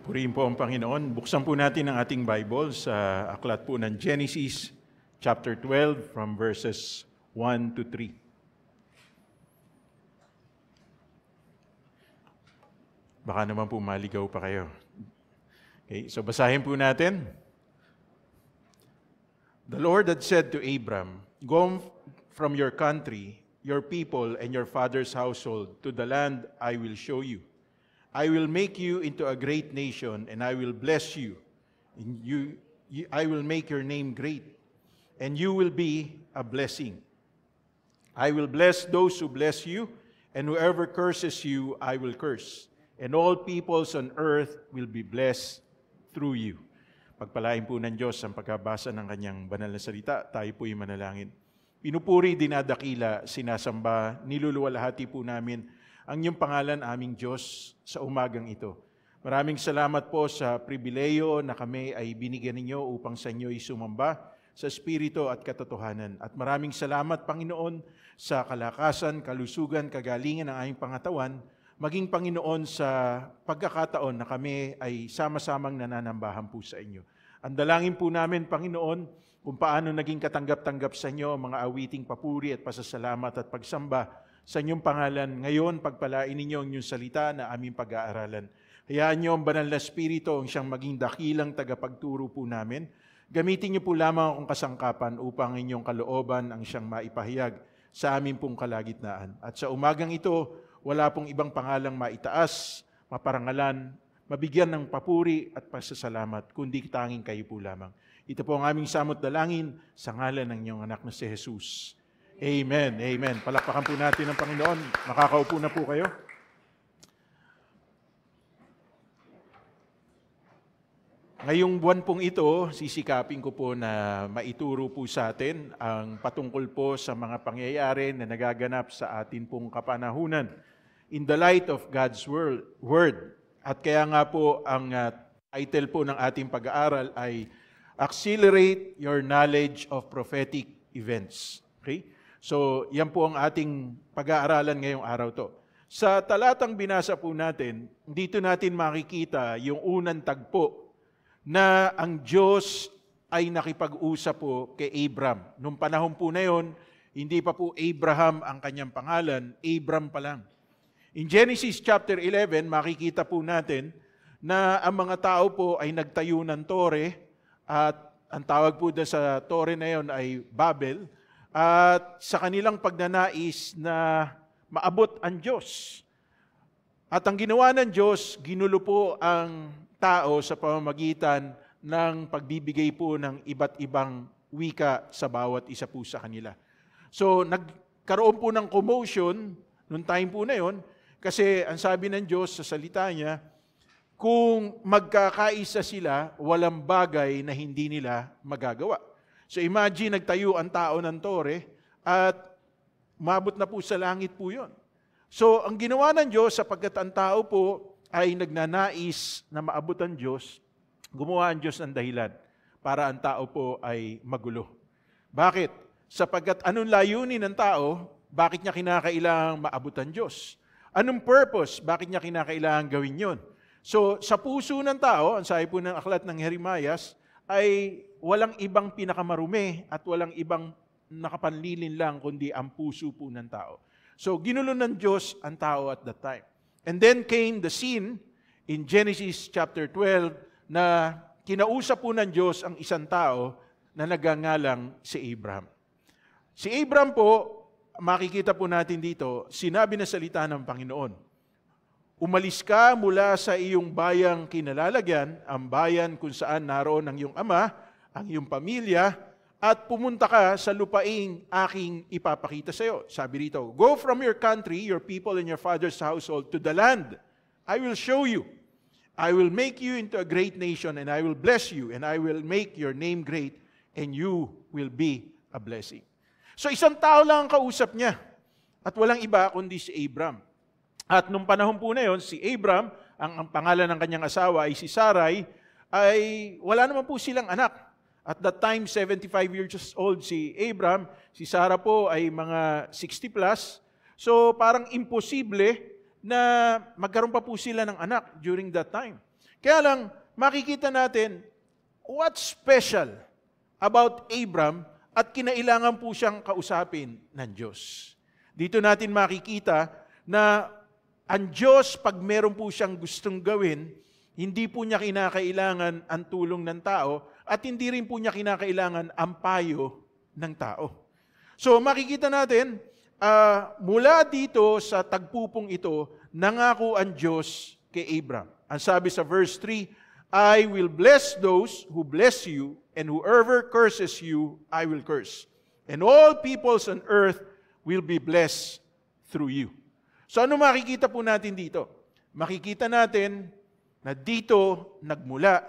Purihin po ang Panginoon. Buksan po natin ang ating Bible sa aklat po ng Genesis chapter 12 from verses 1 to 3. Baka naman po maligaw pa kayo. Okay, so basahin po natin. The Lord had said to Abram, "Go from your country, your people, and your father's household to the land I will show you. I will make you into a great nation, and I will bless you. I will make your name great, and you will be a blessing. I will bless those who bless you, and whoever curses you, I will curse. And all peoples on earth will be blessed through you." Pagpalain po ng Diyos ang pagkabasa ng kanyang banal na salita. Tayo po'y manalangin. Pinupuri, dinadakila, sinasamba, niluluwalhati po namin ang iyong pangalan, aming Diyos, sa umagang ito. Maraming salamat po sa pribileyo na kami ay binigyan ninyo upang sa inyo'y sumamba sa Espiritu at katotohanan. At maraming salamat, Panginoon, sa kalakasan, kalusugan, kagalingan ng aming pangatawan, maging Panginoon sa pagkakataon na kami ay sama-samang nananambahan po sa inyo. Ang dalangin po namin, Panginoon, kung paano naging katanggap-tanggap sa inyo ang mga awiting papuri at pasasalamat at pagsamba sa inyong pangalan. Ngayon, pagpalain ninyo ang inyong salita na aming pag-aaralan. Hayaan niyo ang banal na Espiritu ang siyang maging dakilang tagapagturo po namin. Gamitin niyo po lamang akong kasangkapan upang inyong kalooban ang siyang maipahayag sa aming pong kalagitnaan. At sa umagang ito, wala pong ibang pangalang maitaas, maparangalan, mabigyan ng papuri at pasasalamat, kundi tanging kayo po lamang. Ito po ang aming samot dalangin sa ngalan ng inyong anak na si Jesus. Amen. Amen. Palakpakan po natin ang Panginoon. Makakaupo na po kayo. Ngayong buwan pong ito, sisikapin ko po na maituro po sa atin ang patungkol po sa mga pangyayari na nagaganap sa atin pong kapanahunan in the light of God's Word. At kaya nga po ang title po ng ating pag-aaral ay Accelerate Your Knowledge of Prophetic Events. Okay? So, yan po ang ating pag-aaralan ngayong araw to. Sa talatang binasa po natin, dito natin makikita yung unang tagpo na ang Diyos ay nakipag-usap po kay Abram. Noong panahon po na yon, hindi pa po Abraham ang kanyang pangalan, Abram pa lang. In Genesis chapter 11, makikita po natin na ang mga tao po ay nagtayo ng tore at ang tawag po doon sa tore na yon ay Babel. At sa kanilang pagnanais na maabot ang Diyos. At ang ginawa ng Diyos, ginulo po ang tao sa pamamagitan ng pagbibigay po ng iba't ibang wika sa bawat isa po sa kanila. So, nagkaroon po ng commotion noong time po na yon, kasi ang sabi ng Diyos sa salita niya, kung magkakaisa sila, walang bagay na hindi nila magagawa. So imagine, nagtayo ang tao ng tore at mabot na po sa langit po yun. So ang ginawa ng Diyos, sapagkat ang tao po ay nagnanais na maabot ang Diyos, gumawa ang Diyos ng dahilan para ang tao po ay magulo. Bakit? Sapagkat anong layunin ng tao, bakit niya kinakailangang maabot ang Diyos? Anong purpose? Bakit niya kinakailangang gawin yun? So sa puso ng tao, ang sabi po ng aklat ng Jeremias, ay walang ibang pinakamarumi at walang ibang nakapanlilin lang kundi ang puso po ng tao. So, ginulo ng Diyos ang tao at that time. And then came the scene in Genesis chapter 12 na kinausap po ng Diyos ang isang tao na nagangalang si Abram. Si Abram po, makikita po natin dito, sinabi na salita ng Panginoon, "Umalis ka mula sa iyong bayang kinalalagyan, ang bayan kung saan naroon ang iyong ama, ang iyong pamilya, at pumunta ka sa lupaing aking ipapakita sa iyo." Sabi rito, "Go from your country, your people, and your father's household to the land I will show you. I will make you into a great nation, and I will bless you, and I will make your name great, and you will be a blessing." So isang tao lang ang kausap niya, at walang iba kundi si Abram. At nung panahon po na yon, si Abram, ang pangalan ng kanyang asawa ay si Sarai, ay wala naman po silang anak. At that time, 75 years old si Abram, si Sarah po ay mga 60 plus. So parang imposible na magkaroon pa po sila ng anak during that time. Kaya lang, makikita natin, what's special about Abram at kinailangan po siyang kausapin ng Diyos. Dito natin makikita na ang Diyos, pag meron po siyang gustong gawin, hindi po niya kinakailangan ang tulong ng tao at hindi rin po niya kinakailangan ang payo ng tao. So makikita natin, mula dito sa tagpupong ito, nangako ang Diyos kay Abram. Ang sabi sa verse 3, I will bless those who bless you, and whoever curses you, I will curse. And all peoples on earth will be blessed through you. So ano makikita po natin dito? Makikita natin na dito nagmula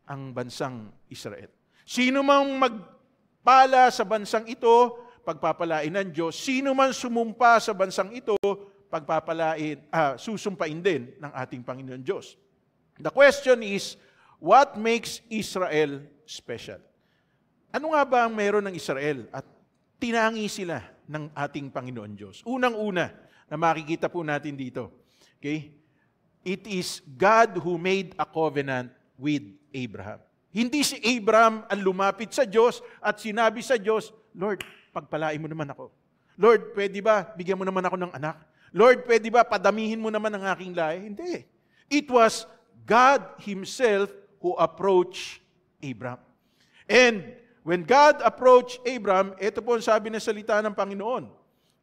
ang bansang Israel. Sino mang magpala sa bansang ito, pagpapalain ng Diyos. Sino man sumumpa sa bansang ito, susumpain din ng ating Panginoon Diyos. The question is, what makes Israel special? Ano nga ba ang meron ng Israel at tinangi sila ng ating Panginoon Diyos? Unang-una na makikita po natin dito, okay? It is God who made a covenant with Abraham. Hindi si Abraham ang lumapit sa Diyos at sinabi sa Diyos, Lord, pagpalain mo naman ako. Lord, pwede ba bigyan mo naman ako ng anak? Lord, pwede ba padamihin mo naman ang aking lahi? Hindi. It was God Himself who approached Abraham. And when God approached Abraham, ito po ang sabi ng salita ng Panginoon.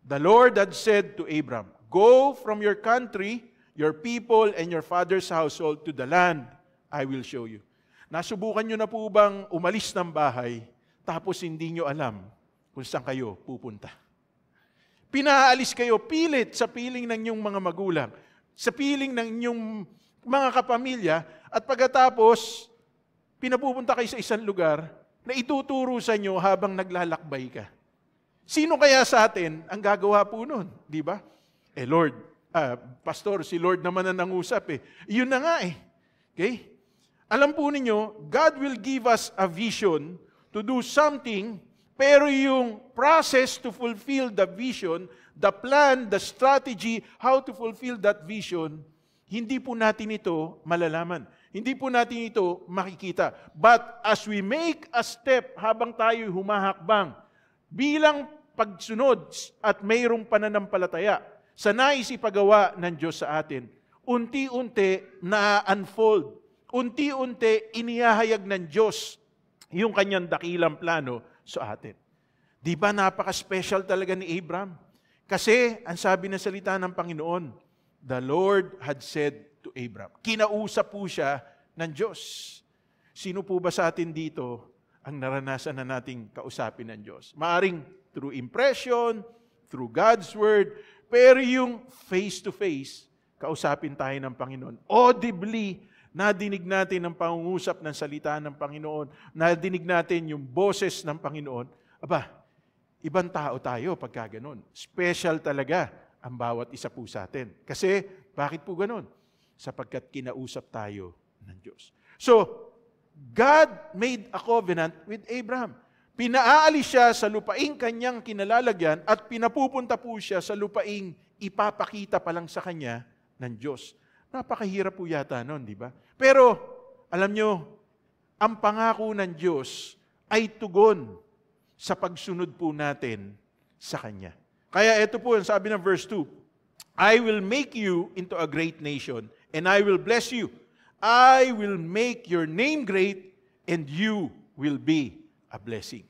The Lord had said to Abraham, go from your country, your people, and your father's household to the land I will show you. Nasubukan nyo na po bang umalis ng bahay, tapos hindi nyo alam kung saan kayo pupunta? Pinaalis kayo pilit sa piling ng inyong mga magulang, sa piling ng inyong mga kapamilya, at pagkatapos, pinapupunta kayo sa isang lugar na ituturo sa inyo habang naglalakbay ka. Sino kaya sa atin ang gagawa po nun? Di ba? Lord, Pastor, si Lord naman ang nangusap eh. Yun na nga eh. Okay? Alam po ninyo, God will give us a vision to do something, pero yung process to fulfill the vision, the plan, the strategy, how to fulfill that vision, hindi po natin ito malalaman. Hindi po natin ito makikita. But as we make a step habang tayo humahakbang, bilang pagsunod at mayroong pananampalataya sa nais ipagawa ng Diyos sa atin, unti-unti na-unfold, unti-unti inihahayag ng Diyos yung kanyang dakilang plano sa atin. Di ba napaka-special talaga ni Abraham? Kasi, ang sabi ng salita ng Panginoon, the Lord had said to Abraham. Kinausap po siya ng Diyos. Sino po ba sa atin dito ang naranasan na nating kausapin ng Diyos? Maaring through impression, through God's Word, pero yung face-to-face, kausapin tayo ng Panginoon. Audibly, nadinig natin ang pangungusap ng salita ng Panginoon, nadinig natin yung boses ng Panginoon. Aba, ibang tao tayo pagka ganun. Special talaga ang bawat isa po sa atin. Kasi, bakit po ganun? Sapagkat kinausap tayo ng Diyos. So, God made a covenant with Abraham. Pinaalis siya sa lupaing kanyang kinalalagyan at pinapupunta po siya sa lupaing ipapakita pa lang sa kanya ng Diyos. Napakahirap po yata nun, di ba? Pero, alam nyo, ang pangako ng Diyos ay tugon sa pagsunod po natin sa Kanya. Kaya ito po ang sabi ng verse 2, I will make you into a great nation, and I will bless you. I will make your name great, and you will be a blessing.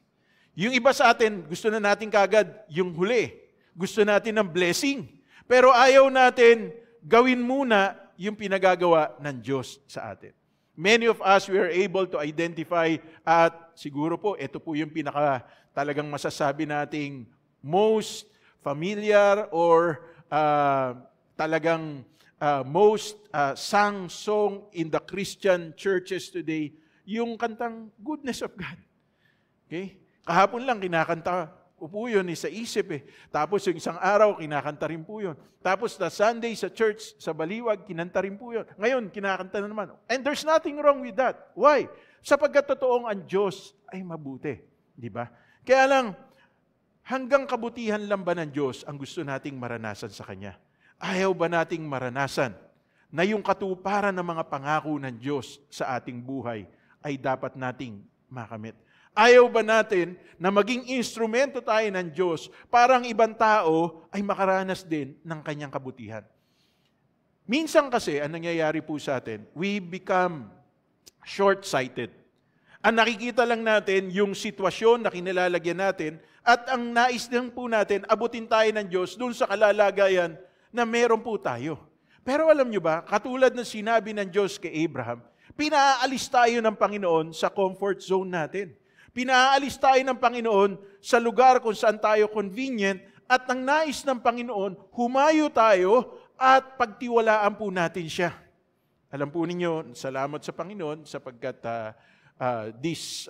Yung iba sa atin, gusto na natin kagad yung huli. Gusto natin ng blessing. Pero ayaw natin gawin muna yung pinagagawa ng Diyos sa atin. Many of us, we are able to identify at siguro po, ito po yung pinaka talagang masasabi nating most familiar or talagang most sung song in the Christian churches today, yung kantang Goodness of God. Okay? Kahapon lang kinakanta ko po yun sa isip eh. Tapos yung isang araw, kinakanta rin po yun. Tapos na Sunday sa church, sa Baliwag, kinanta rin po yun. Ngayon, kinakanta na naman. And there's nothing wrong with that. Why? Sapagkat totoong ang Diyos ay mabuti. Di ba? Kaya lang, hanggang kabutihan lang ba ng Diyos ang gusto nating maranasan sa Kanya? Ayaw ba nating maranasan na yung katuparan ng mga pangako ng Diyos sa ating buhay ay dapat nating makamit? Ayaw ba natin na maging instrumento tayo ng Diyos para ang ibang tao ay makaranas din ng Kanyang kabutihan? Minsan kasi, ang nangyayari po sa atin, we become short-sighted. Ang nakikita lang natin yung sitwasyon na kinilalagyan natin at ang nais din po natin, abutin tayo ng Diyos doon sa kalalagayan na meron po tayo. Pero alam nyo ba, katulad ng sinabi ng Diyos kay Abraham, pinaalis tayo ng Panginoon sa comfort zone natin. Pinaalis tayo ng Panginoon sa lugar kung saan tayo convenient at ang nais ng Panginoon, humayo tayo at pagtiwalaan po natin siya. Alam po ninyo, salamat sa Panginoon sapagkat this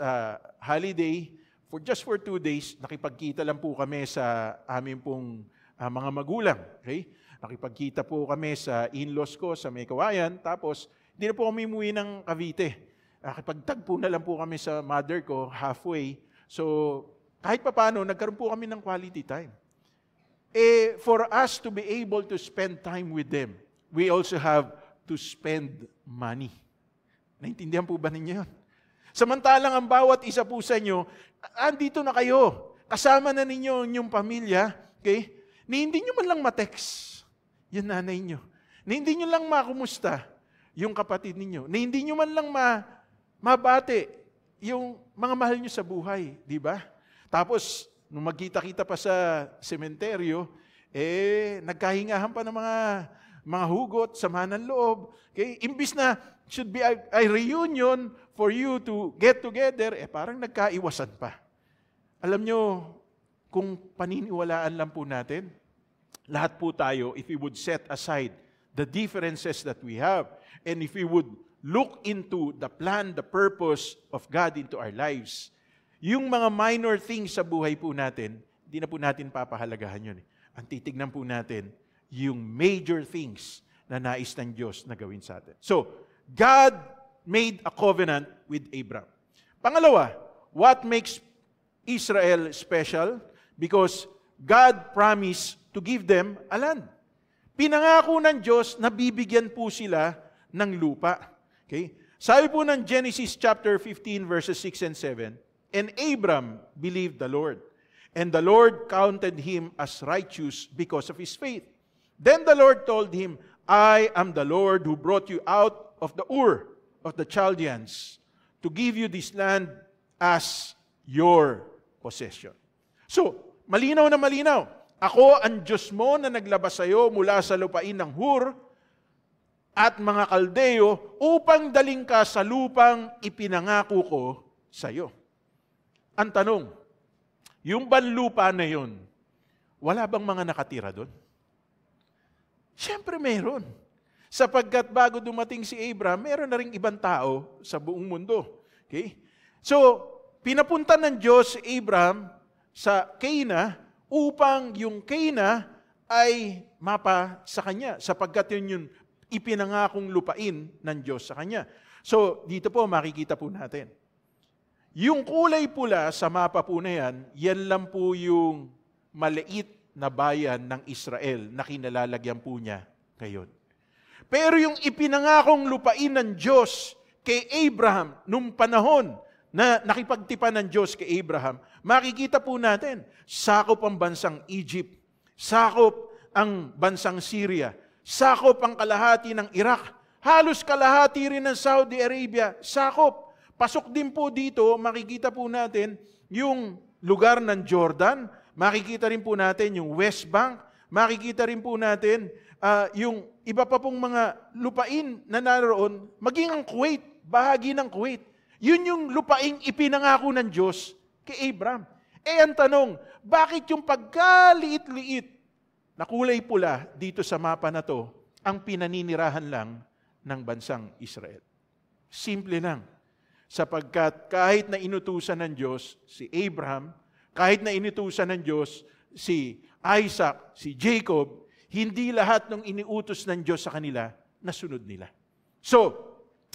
holiday, just for 2 days, nakipagkita lang po kami sa aming pong mga magulang. Okay? Nakipagkita po kami sa in-laws ko sa May Kawayan, tapos hindi na po kami umuwi ng Cavite. Nakipagtagpo na lang po kami sa mother ko halfway. So, kahit papaano, nagkaroon po kami ng quality time. For us to be able to spend time with them, we also have to spend money. Naintindihan po ba ninyo yun? Samantalang ang bawat isa po sa inyo, andito na kayo. Kasama na ninyo yung pamilya, okay? Ni hindi nyo man lang ma-text yung nanay nyo. Ni hindi nyo lang makumusta yung kapatid ninyo. Ni hindi nyo man lang mabate yung mga mahal nyo sa buhay. Di ba? Tapos, nung magkita-kita pa sa sementeryo, nagkahingahan pa ng mga hugot, sama ng loob. Okay? Imbis na should be a reunion for you to get together, parang nagkaiwasan pa. Alam nyo, kung paniniwalaan lang po natin, lahat po tayo, if we would set aside the differences that we have, and if we would look into the plan, the purpose of God into our lives, yung mga minor things sa buhay po natin, hindi na po natin papahalagahan yun. Ang titignan po natin, yung major things na nais ng Diyos na gawin sa atin. So, God made a covenant with Abraham. Pangalawa, what makes Israel special? Because God promised to give them a land. Pinangako ng Diyos na bibigyan po sila ng lupa. Okay? Sabi po ng Genesis chapter 15 verses 6 and 7, and Abram believed the Lord, and the Lord counted him as righteous because of his faith. Then the Lord told him, I am the Lord who brought you out of the Ur of the Chaldeans to give you this land as your possession. So, malinaw na malinaw. Ako ang Diyos mo na naglabas sa iyo mula sa lupain ng Hur at mga Kaldeo upang daling ka sa lupang ipinangako ko sa iyo. Ang tanong, yung banlupa na yun, wala bang mga nakatira doon? Siyempre meron. Sapagkat bago dumating si Abraham, meron na ring ibang tao sa buong mundo. Okay? So, pinapunta ng Diyos si Abraham sa Cana upang yung Cana ay mapa sa kanya, sapagkat yun yung ipinangakong lupain ng Diyos sa kanya. So, dito po makikita po natin. Yung kulay pula sa mapa po na yan lang po yung maliit na bayan ng Israel na kinalalagyan po niya ngayon. Pero yung ipinangakong lupain ng Diyos kay Abraham nung panahon na nakipagtipan ng Diyos kay Abraham, makikita po natin, sakop ang bansang Egypt, sakop ang bansang Syria, sakop ang kalahati ng Iraq, halos kalahati rin ng Saudi Arabia, sakop. Pasok din po dito, makikita po natin yung lugar ng Jordan, makikita rin po natin yung West Bank, makikita rin po natin yung iba pa pong mga lupain na naroon, maging ang Kuwait, bahagi ng Kuwait. Yun yung lupaing ipinangako ng Diyos kay Abraham. Ang tanong, bakit yung pagkaliit-liit na kulay pula dito sa mapa na to ang pinaninirahan lang ng bansang Israel? Simple lang. Sapagkat kahit na inutusan ng Diyos si Abraham, kahit na inutusan ng Diyos si Isaac, si Jacob, hindi lahat ng iniutos ng Diyos sa kanila nasunod nila. So,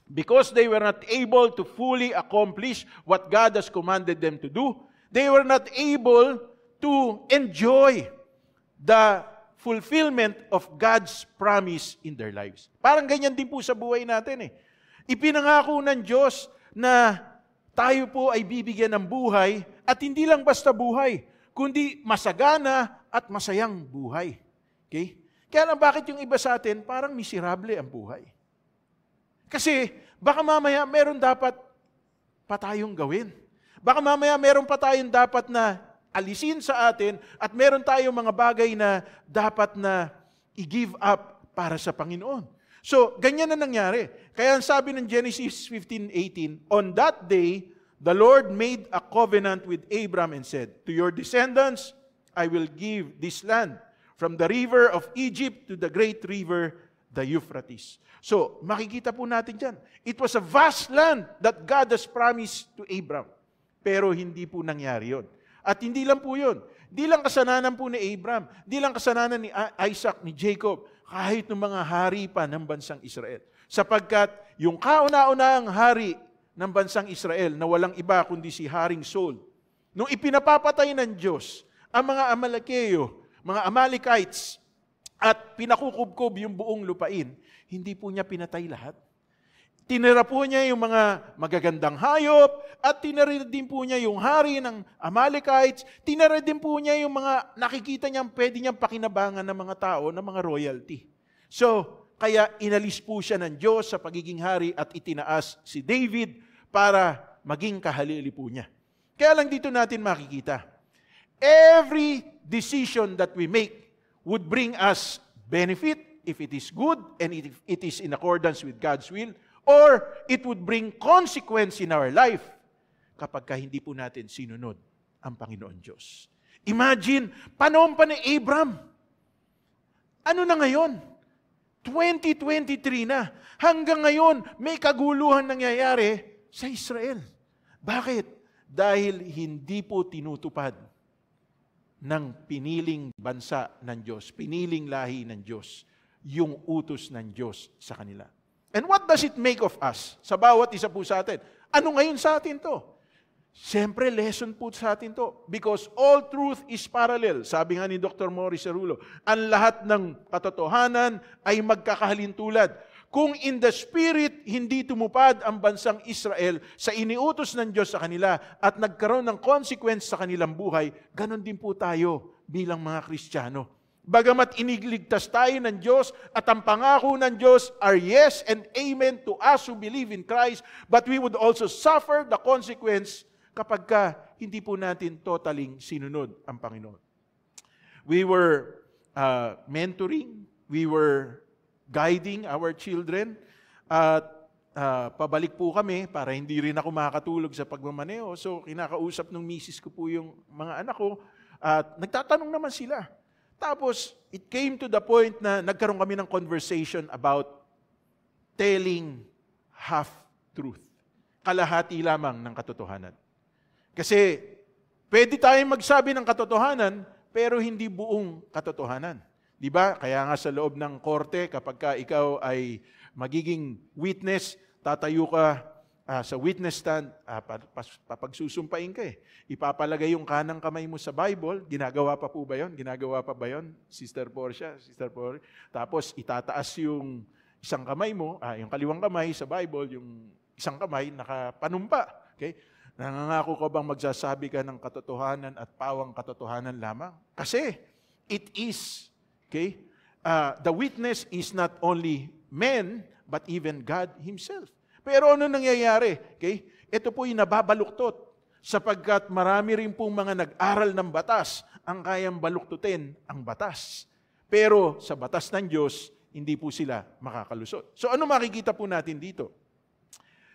because they were not able to fully accomplish what God has commanded them to do, they were not able to enjoy the fulfillment of God's promise in their lives. Parang ganyan din po sa buhay natin eh. Ipinangako ng Diyos na tayo po ay bibigyan ng buhay at hindi lang basta buhay, kundi masagana at masayang buhay. Okay? Kaya lang bakit yung iba sa atin parang miserable ang buhay? Kasi baka mamaya meron dapat pa tayong gawin. Baka mamaya meron pa tayong dapat na alisin sa atin at meron tayong mga bagay na dapat na i-give up para sa Panginoon. So, ganyan na nangyari. Kaya ang sabi ng Genesis 15:18, on that day, the Lord made a covenant with Abram and said, to your descendants, I will give this land from the river of Egypt to the great river, the Euphrates. So, makikita po natin dyan. It was a vast land that God has promised to Abram. Pero hindi po nangyari yun. At hindi lang po yun. Di lang kasalanan po ni Abram. Di lang kasalanan ni Isaac, ni Jacob. Kahit ng mga hari pa ng bansang Israel. Sapagkat yung kauna-unahang hari ng bansang Israel na walang iba kundi si Haring Saul, nung ipinapapatay ng Diyos ang mga Amalekeo, mga Amalekites, at pinakukubkob yung buong lupain, hindi po niya pinatay lahat. Tinira po niya yung mga magagandang hayop at tinira din po niya yung hari ng Amalekites. Tinira din po niya yung mga nakikita niyang pwede niyang pakinabangan ng mga tao, ng mga royalty. So, kaya inalis po siya ng Diyos sa pagiging hari at itinaas si David para maging kahalili po niya. Kaya lang dito natin makikita, every decision that we make would bring us benefit if it is good and if it is in accordance with God's will, or it would bring consequence in our life kapag hindi po natin sinunod ang Panginoon Diyos. Imagine, panahon pa ni Abram. Ano na ngayon? 2023 na. Hanggang ngayon, may kaguluhan nangyayari sa Israel. Bakit? Dahil hindi po tinutupad ng piniling bansa ng Diyos, piniling lahi ng Diyos, yung utos ng Diyos sa kanila. And what does it make of us? Sa bawat isa po sa atin. Ano ngayon sa atin to? Siyempre, lesson po sa atin to. Because all truth is parallel. Sabi nga ni Dr. Morris Cerullo, ang lahat ng katotohanan ay magkakahalintulad. Kung in the spirit, hindi tumupad ang bansang Israel sa iniutos ng Diyos sa kanila at nagkaroon ng consequence sa kanilang buhay, ganon din po tayo bilang mga Kristiyano. Bagamat iniligtas tayo ng Diyos at ang pangako ng Diyos are yes and amen to us who believe in Christ, but we would also suffer the consequence kapag hindi po natin totaling sinunod ang Panginoon. We were mentoring, we were guiding our children, at pabalik po kami para hindi rin ako makakatulog sa pagmamaneho. So kinakausap ng misis ko po yung mga anak ko at nagtatanong naman sila. Tapos, it came to the point na nagkaroon kami ng conversation about telling half-truth. Kalahati lamang ng katotohanan. Kasi, pwede tayong magsabi ng katotohanan, pero hindi buong katotohanan. Di ba? Kaya nga sa loob ng korte, kapag ikaw ay magiging witness, tatayo ka sa witness stand, papagsusumpain ka eh. Ipapalagay yung kanang kamay mo sa Bible. Ginagawa pa po ba yun? Ginagawa pa ba yun? Sister Portia, Sister Portia. Tapos itataas yung isang kamay mo, yung kaliwang kamay sa Bible, yung isang kamay nakapanumpa. Okay? Nangangako ka bang magsasabi ka ng katotohanan at pawang katotohanan lamang? Kasi it is, okay? The witness is not only men, but even God Himself. Pero ano nangyayari? Okay? Ito po yung nababaluktot sapagkat marami rin pong mga nag-aral ng batas ang kayang baluktutin ang batas. Pero sa batas ng Diyos, hindi po sila makakalusot. So ano makikita po natin dito?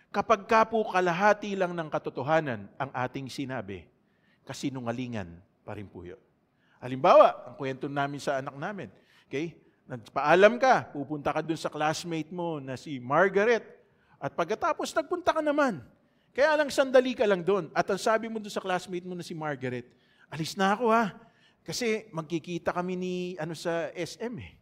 Kapag po kalahati lang ng katotohanan ang ating sinabi, kasinungalingan pa rin po yun. Halimbawa, ang kwento namin sa anak namin, okay? Nagpaalam ka, pupunta ka dun sa classmate mo na si Margaret, at pagkatapos, nagpunta ka naman. Kaya lang sandali ka lang doon. At ang sabi mo doon sa classmate mo na si Margaret, alis na ako ha. Kasi magkikita kami sa SM eh.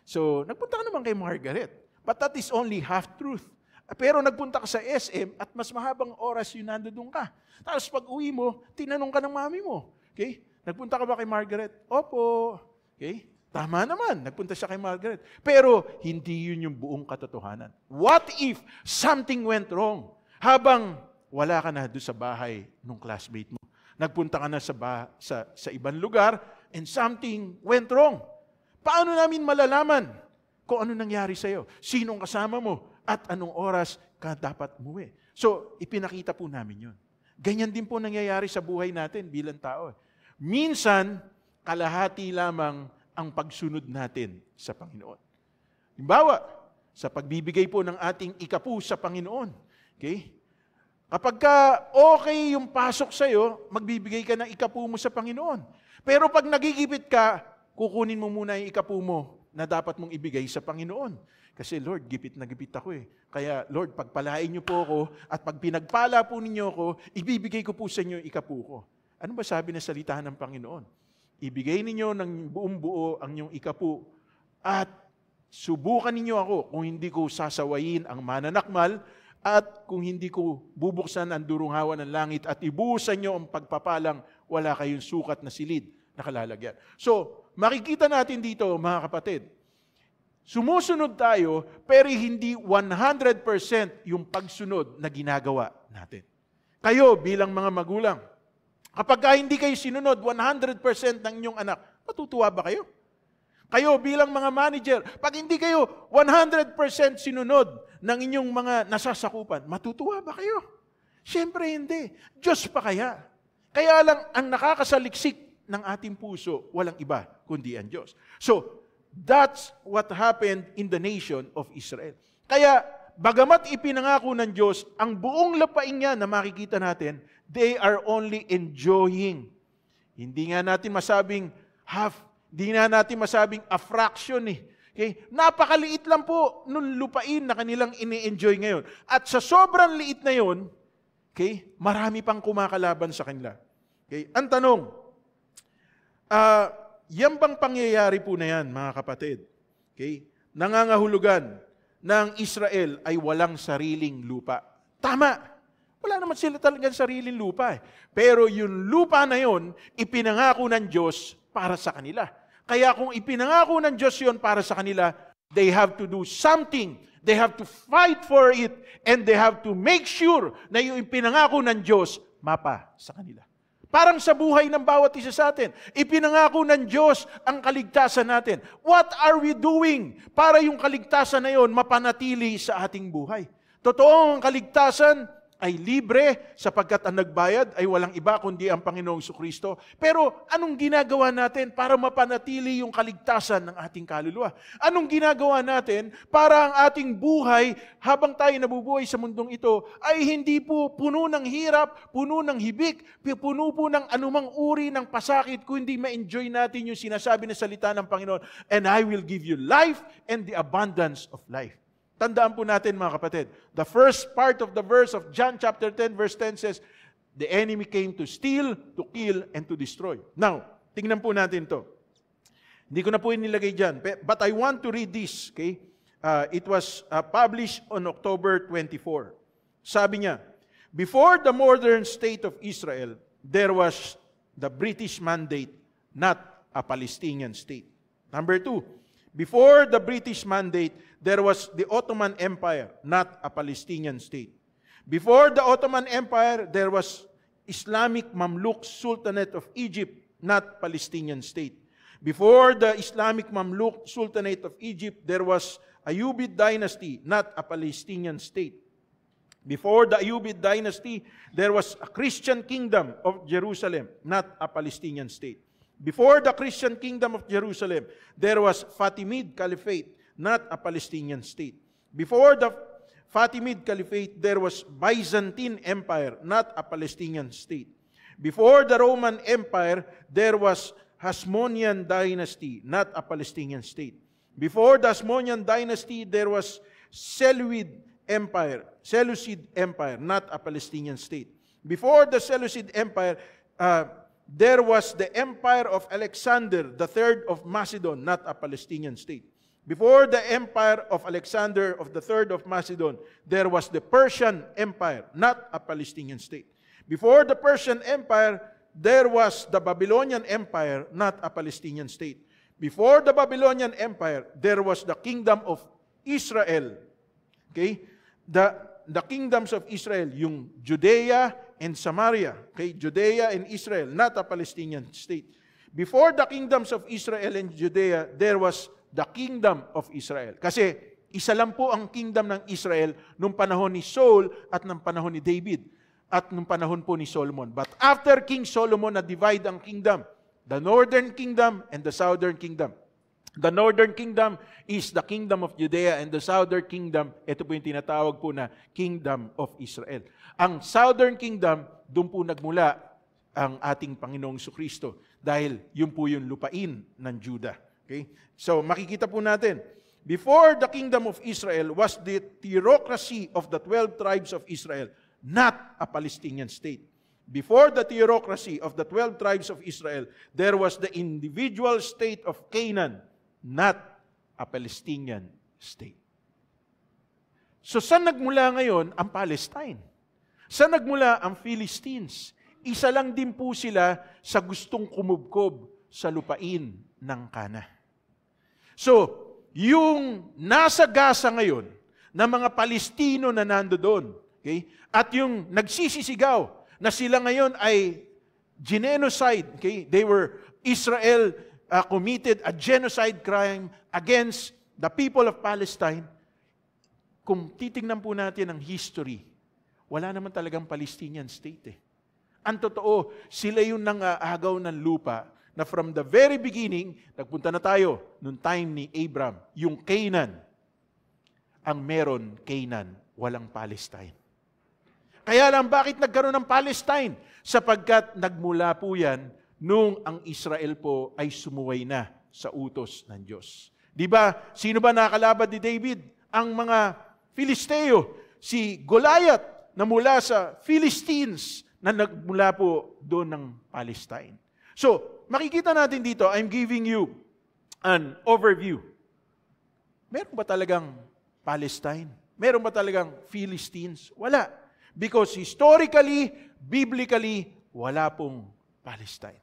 So, nagpunta ka naman kay Margaret. But that is only half-truth. Pero nagpunta ka sa SM at mas mahabang oras yun nandoon ka. Tapos pag uwi mo, tinanong ka ng mami mo. Okay? Nagpunta ka ba kay Margaret? Opo. Okay? Tama naman, nagpunta siya kay Margaret. Pero hindi yun yung buong katotohanan. What if something went wrong habang wala ka na doon sa bahay ng classmate mo? Nagpunta ka na sa ibang lugar and something went wrong. Paano namin malalaman kung ano nangyari sa'yo? Sinong kasama mo? At anong oras ka dapat umuwi? So, ipinakita po namin yun. Ganyan din po nangyayari sa buhay natin bilang tao. Minsan, kalahati lamang ang pagsunod natin sa Panginoon. Halimbawa, sa pagbibigay po ng ating ikapu sa Panginoon. Okay? Kapag okay yung pasok sa'yo, magbibigay ka ng ikapu mo sa Panginoon. Pero pag nagigipit ka, kukunin mo muna yung ikapu mo na dapat mong ibigay sa Panginoon. Kasi Lord, gipit na gipit ako eh. Kaya Lord, pagpalain niyo po ako at pag pinagpala po ninyo ako, ibibigay ko po sa inyo yung ikapu ko. Ano ba sabi na salita ng Panginoon? Ibigay ninyo ng buong buo ang inyong ikapu at subukan ninyo ako kung hindi ko sasawayin ang mananakmal at kung hindi ko bubuksan ang durunghawan ng langit at ibuhusan nyo ang pagpapalang wala kayong sukat na silid na kalalagyan. So, makikita natin dito mga kapatid, sumusunod tayo pero hindi 100% yung pagsunod na ginagawa natin. Kayo bilang mga magulang, kapag hindi kayo sinunod 100% ng inyong anak, matutuwa ba kayo? Kayo bilang mga manager, pag hindi kayo 100% sinunod ng inyong mga nasasakupan, matutuwa ba kayo? Siyempre hindi. Diyos pa kaya? Kaya lang ang nakakasaliksik ng ating puso, walang iba kundi ang Diyos. So, that's what happened in the nation of Israel. Kaya, bagamat ipinangako ng Diyos, ang buong lupain niya na makikita natin, they are only enjoying. Hindi nga natin masabing half, hindi nga natin masabing a fraction eh. Okay? Napakaliit lang po nung lupain na kanilang ini-enjoy ngayon. At sa sobrang liit na yon, okay, marami pang kumakalaban sa kanila. Okay? Ang tanong, yan bang pangyayari po na yan, mga kapatid? Okay? Nangangahulugan ng Israel ay walang sariling lupa. Tama! Wala naman sila talagang sariling lupa eh. Pero yung lupa na yon, ipinangako ng Diyos para sa kanila. Kaya kung ipinangako ng Diyos yon para sa kanila, they have to do something. They have to fight for it and they have to make sure na yung ipinangako ng Diyos mapa sa kanila. Parang sa buhay ng bawat isa sa atin. Ipinangako ng Diyos ang kaligtasan natin. What are we doing para yung kaligtasan na yon mapanatili sa ating buhay? Totoo ang kaligtasan ay libre sapagkat ang nagbayad ay walang iba kundi ang Panginoong Jesucristo. Pero anong ginagawa natin para mapanatili yung kaligtasan ng ating kaluluwa? Anong ginagawa natin para ang ating buhay habang tayo nabubuhay sa mundong ito ay hindi po puno ng hirap, puno ng hibik, puno po ng anumang uri ng pasakit kundi ma-enjoy natin yung sinasabi na salita ng Panginoon, and I will give you life and the abundance of life. Tandaan po natin mga kapatid, the first part of the verse of John chapter 10 verse 10 says, the enemy came to steal, to kill, and to destroy. Now, tingnan po natin to. Hindi ko na po inilagay dyan, but I want to read this. Okay? It was published on October 24. Sabi niya, before the modern state of Israel, there was the British mandate, not a Palestinian state. Number 2, before the British mandate, there was the Ottoman Empire, not a Palestinian state. Before the Ottoman Empire, there was Islamic Mamluk Sultanate of Egypt, not Palestinian state. Before the Islamic Mamluk Sultanate of Egypt, there was Ayyubid dynasty, not a Palestinian state. Before the Ayyubid dynasty, there was a Christian kingdom of Jerusalem, not a Palestinian state. Before the Christian kingdom of Jerusalem, there was Fatimid Caliphate, not a Palestinian state. Before the Fatimid Caliphate, there was Byzantine Empire, not a Palestinian state. Before the Roman Empire, there was Hasmonean dynasty, not a Palestinian state. Before the Hasmonean dynasty, there was Seleucid Empire, not a Palestinian state. Before the Seleucid Empire, there was the empire of Alexander III of Macedon, not a Palestinian state. Before the empire of Alexander III of Macedon, there was the Persian Empire, not a Palestinian state. Before the Persian Empire, there was the Babylonian Empire, not a Palestinian state. Before the Babylonian Empire, there was the kingdom of Israel. Okay? The kingdoms of Israel, yung Judea and Samaria. Okay? Judea and Israel, not a Palestinian state. Before the kingdoms of Israel and Judea, there was the kingdom of Israel. Kasi isa lang po ang kingdom ng Israel nung panahon ni Saul at nung panahon ni David at nung panahon po ni Solomon. But after King Solomon, na-divide ang kingdom. The northern kingdom and the southern kingdom. The northern kingdom is the kingdom of Judea and the southern kingdom, ito po yung tinatawag po na kingdom of Israel. Ang southern kingdom, doon po nagmula ang ating Panginoong Jesucristo dahil yun po yung lupain ng Judah. Okay? So makikita po natin, before the kingdom of Israel was the theocracy of the 12 tribes of Israel, not a Palestinian state. Before the theocracy of the 12 tribes of Israel, there was the individual state of Canaan, not a Palestinian state. So saan nagmula ngayon ang Palestine? Saan nagmula ang Philistines? Isa lang din po sila sa gustong kumubkob sa lupain ng Kana. So, yung nasa Gaza ngayon, na mga Palestino na nandoon, okay? At yung nagsisisigaw na sila ngayon ay genocide, okay? Israel committed a genocide crime against the people of Palestine. Kung titingnan po natin ang history, wala naman talagang Palestinian state eh. Ang totoo, sila yung nangaagaw ng lupa na from the very beginning, nagpunta na tayo noong time ni Abraham, yung Canaan. Ang meron, Canaan, walang Palestine. Kaya lang, bakit nagkaroon ng Palestine? Sapagkat nagmula po yan nung ang Israel po ay sumuway na sa utos ng Diyos. Di ba? Sino ba nakakalaban ni David? Ang mga Filisteo. Si Goliath na mula sa Philistines na nagmula po doon ng Palestine. So, makikita natin dito, I'm giving you an overview. Meron ba talagang Palestine? Meron ba talagang Philistines? Wala. Because historically, biblically, wala pong Palestine.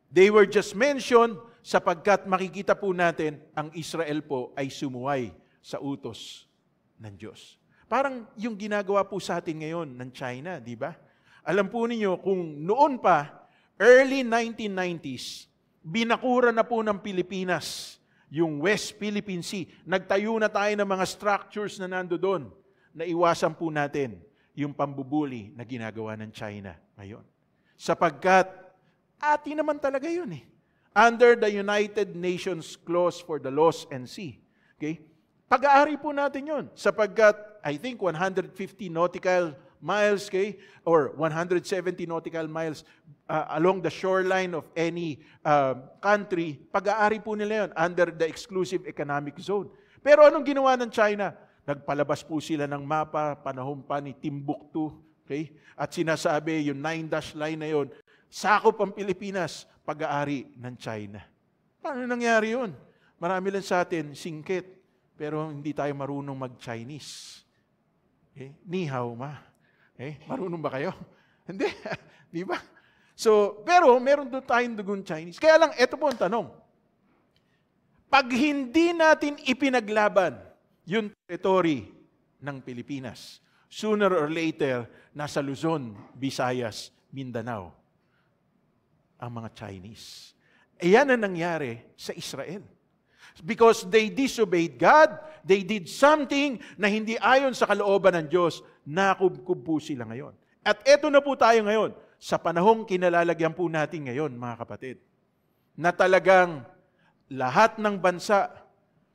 They were just mentioned sapagkat makikita po natin ang Israel po ay sumuway sa utos ng Diyos. Parang yung ginagawa po sa atin ngayon ng China, di ba? Alam po ninyo, kung noon pa, early 1990s, binakura na po ng Pilipinas yung West Philippine Sea. Nagtayo na tayo ng mga structures na nando doon na iwasan po natin yung pambubuli na ginagawa ng China ngayon. Sapagkat, atin naman talaga yun eh. Under the United Nations Clause for the Laws and Sea. Okay? Pag-aari po natin yun. Sapagkat, I think 150 nautical miles, okay, or 170 nautical miles along the shoreline of any country, pag-aari po nila yun under the exclusive economic zone. Pero anong ginawa ng China? Nagpalabas po sila ng mapa, panahon pa ni Timbuktu, okay? At sinasabi, yung 9-dash line na yun, sakop ang Pilipinas, pag-aari ng China. Paano nangyari yun? Marami lang sa atin, singkit, pero hindi tayo marunong mag-Chinese. Okay? Ni hao ma. Okay? Marunong ba kayo? Hindi. Di ba? So, pero meron doon tayong dugon Chinese. Kaya lang, ito po ang tanong. Pag hindi natin ipinaglaban yung territory ng Pilipinas, sooner or later, nasa Luzon, Visayas, Mindanao, ang mga Chinese. Iyan ang nangyari sa Israel. Because they disobeyed God, they did something na hindi ayon sa kalooban ng Diyos, nakubkub po sila ngayon. At eto na po tayo ngayon, sa panahong kinalalagyan po natin ngayon, mga kapatid, na talagang lahat ng bansa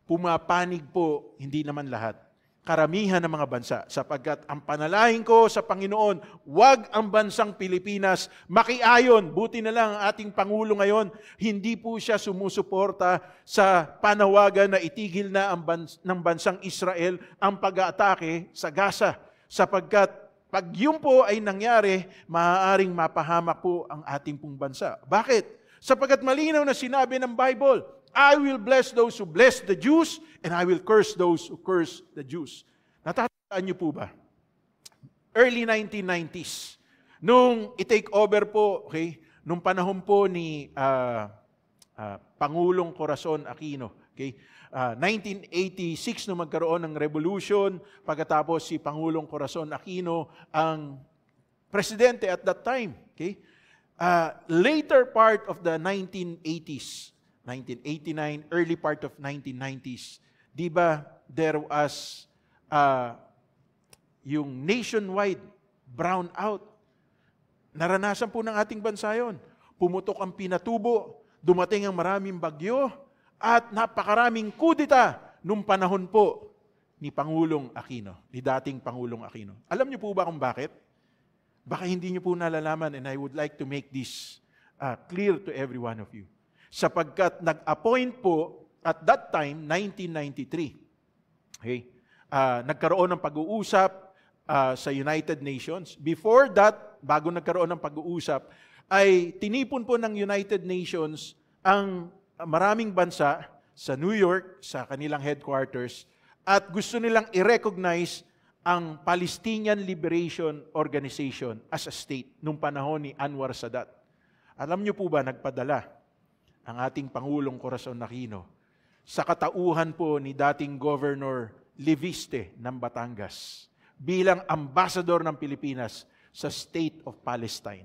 pumapanig po, hindi naman lahat, karamihan ng mga bansa, sapagkat ang panalangin ko sa Panginoon, wag ang bansang Pilipinas makiayon. Buti na lang ang ating Pangulo ngayon, hindi po siya sumusuporta sa panawagan na itigil na ng bansang Israel ang pag-aatake sa Gaza. Sapagkat pag yun po ay nangyari, maaaring mapahamak po ang ating pong bansa. Bakit? Sapagkat malinaw na sinabi ng Bible, I will bless those who bless the Jews, and I will curse those who curse the Jews. Natatandaan niyo po ba? Early 1990s, nung i-take over po, okay, nung panahon po ni Pangulong Corazon Aquino. Okay? 1986 nung magkaroon ng revolution, pagkatapos si Pangulong Corazon Aquino ang presidente at that time. Okay? Later part of the 1980s, 1989, early part of 1990s, di ba there was yung nationwide brownout. Naranasan po ng ating bansa yun. Pumutok ang Pinatubo, dumating ang maraming bagyo, at napakaraming kudeta nung panahon po ni Pangulong Aquino, ni dating Pangulong Aquino. Alam niyo po ba kung bakit? Baka hindi niyo po nalalaman, and I would like to make this clear to every one of you. Sapagkat nag-appoint po at that time, 1993, okay, nagkaroon ng pag-uusap sa United Nations. Before that, bago nagkaroon ng pag-uusap, ay tinipon po ng United Nations ang maraming bansa sa New York, sa kanilang headquarters, at gusto nilang i-recognize ang Palestinian Liberation Organization as a state nung panahon ni Anwar Sadat. Alam niyo po ba, nagpadala ang ating Pangulong Corazon Aquino sa katauhan po ni dating Governor Leviste ng Batangas bilang ambassador ng Pilipinas sa State of Palestine.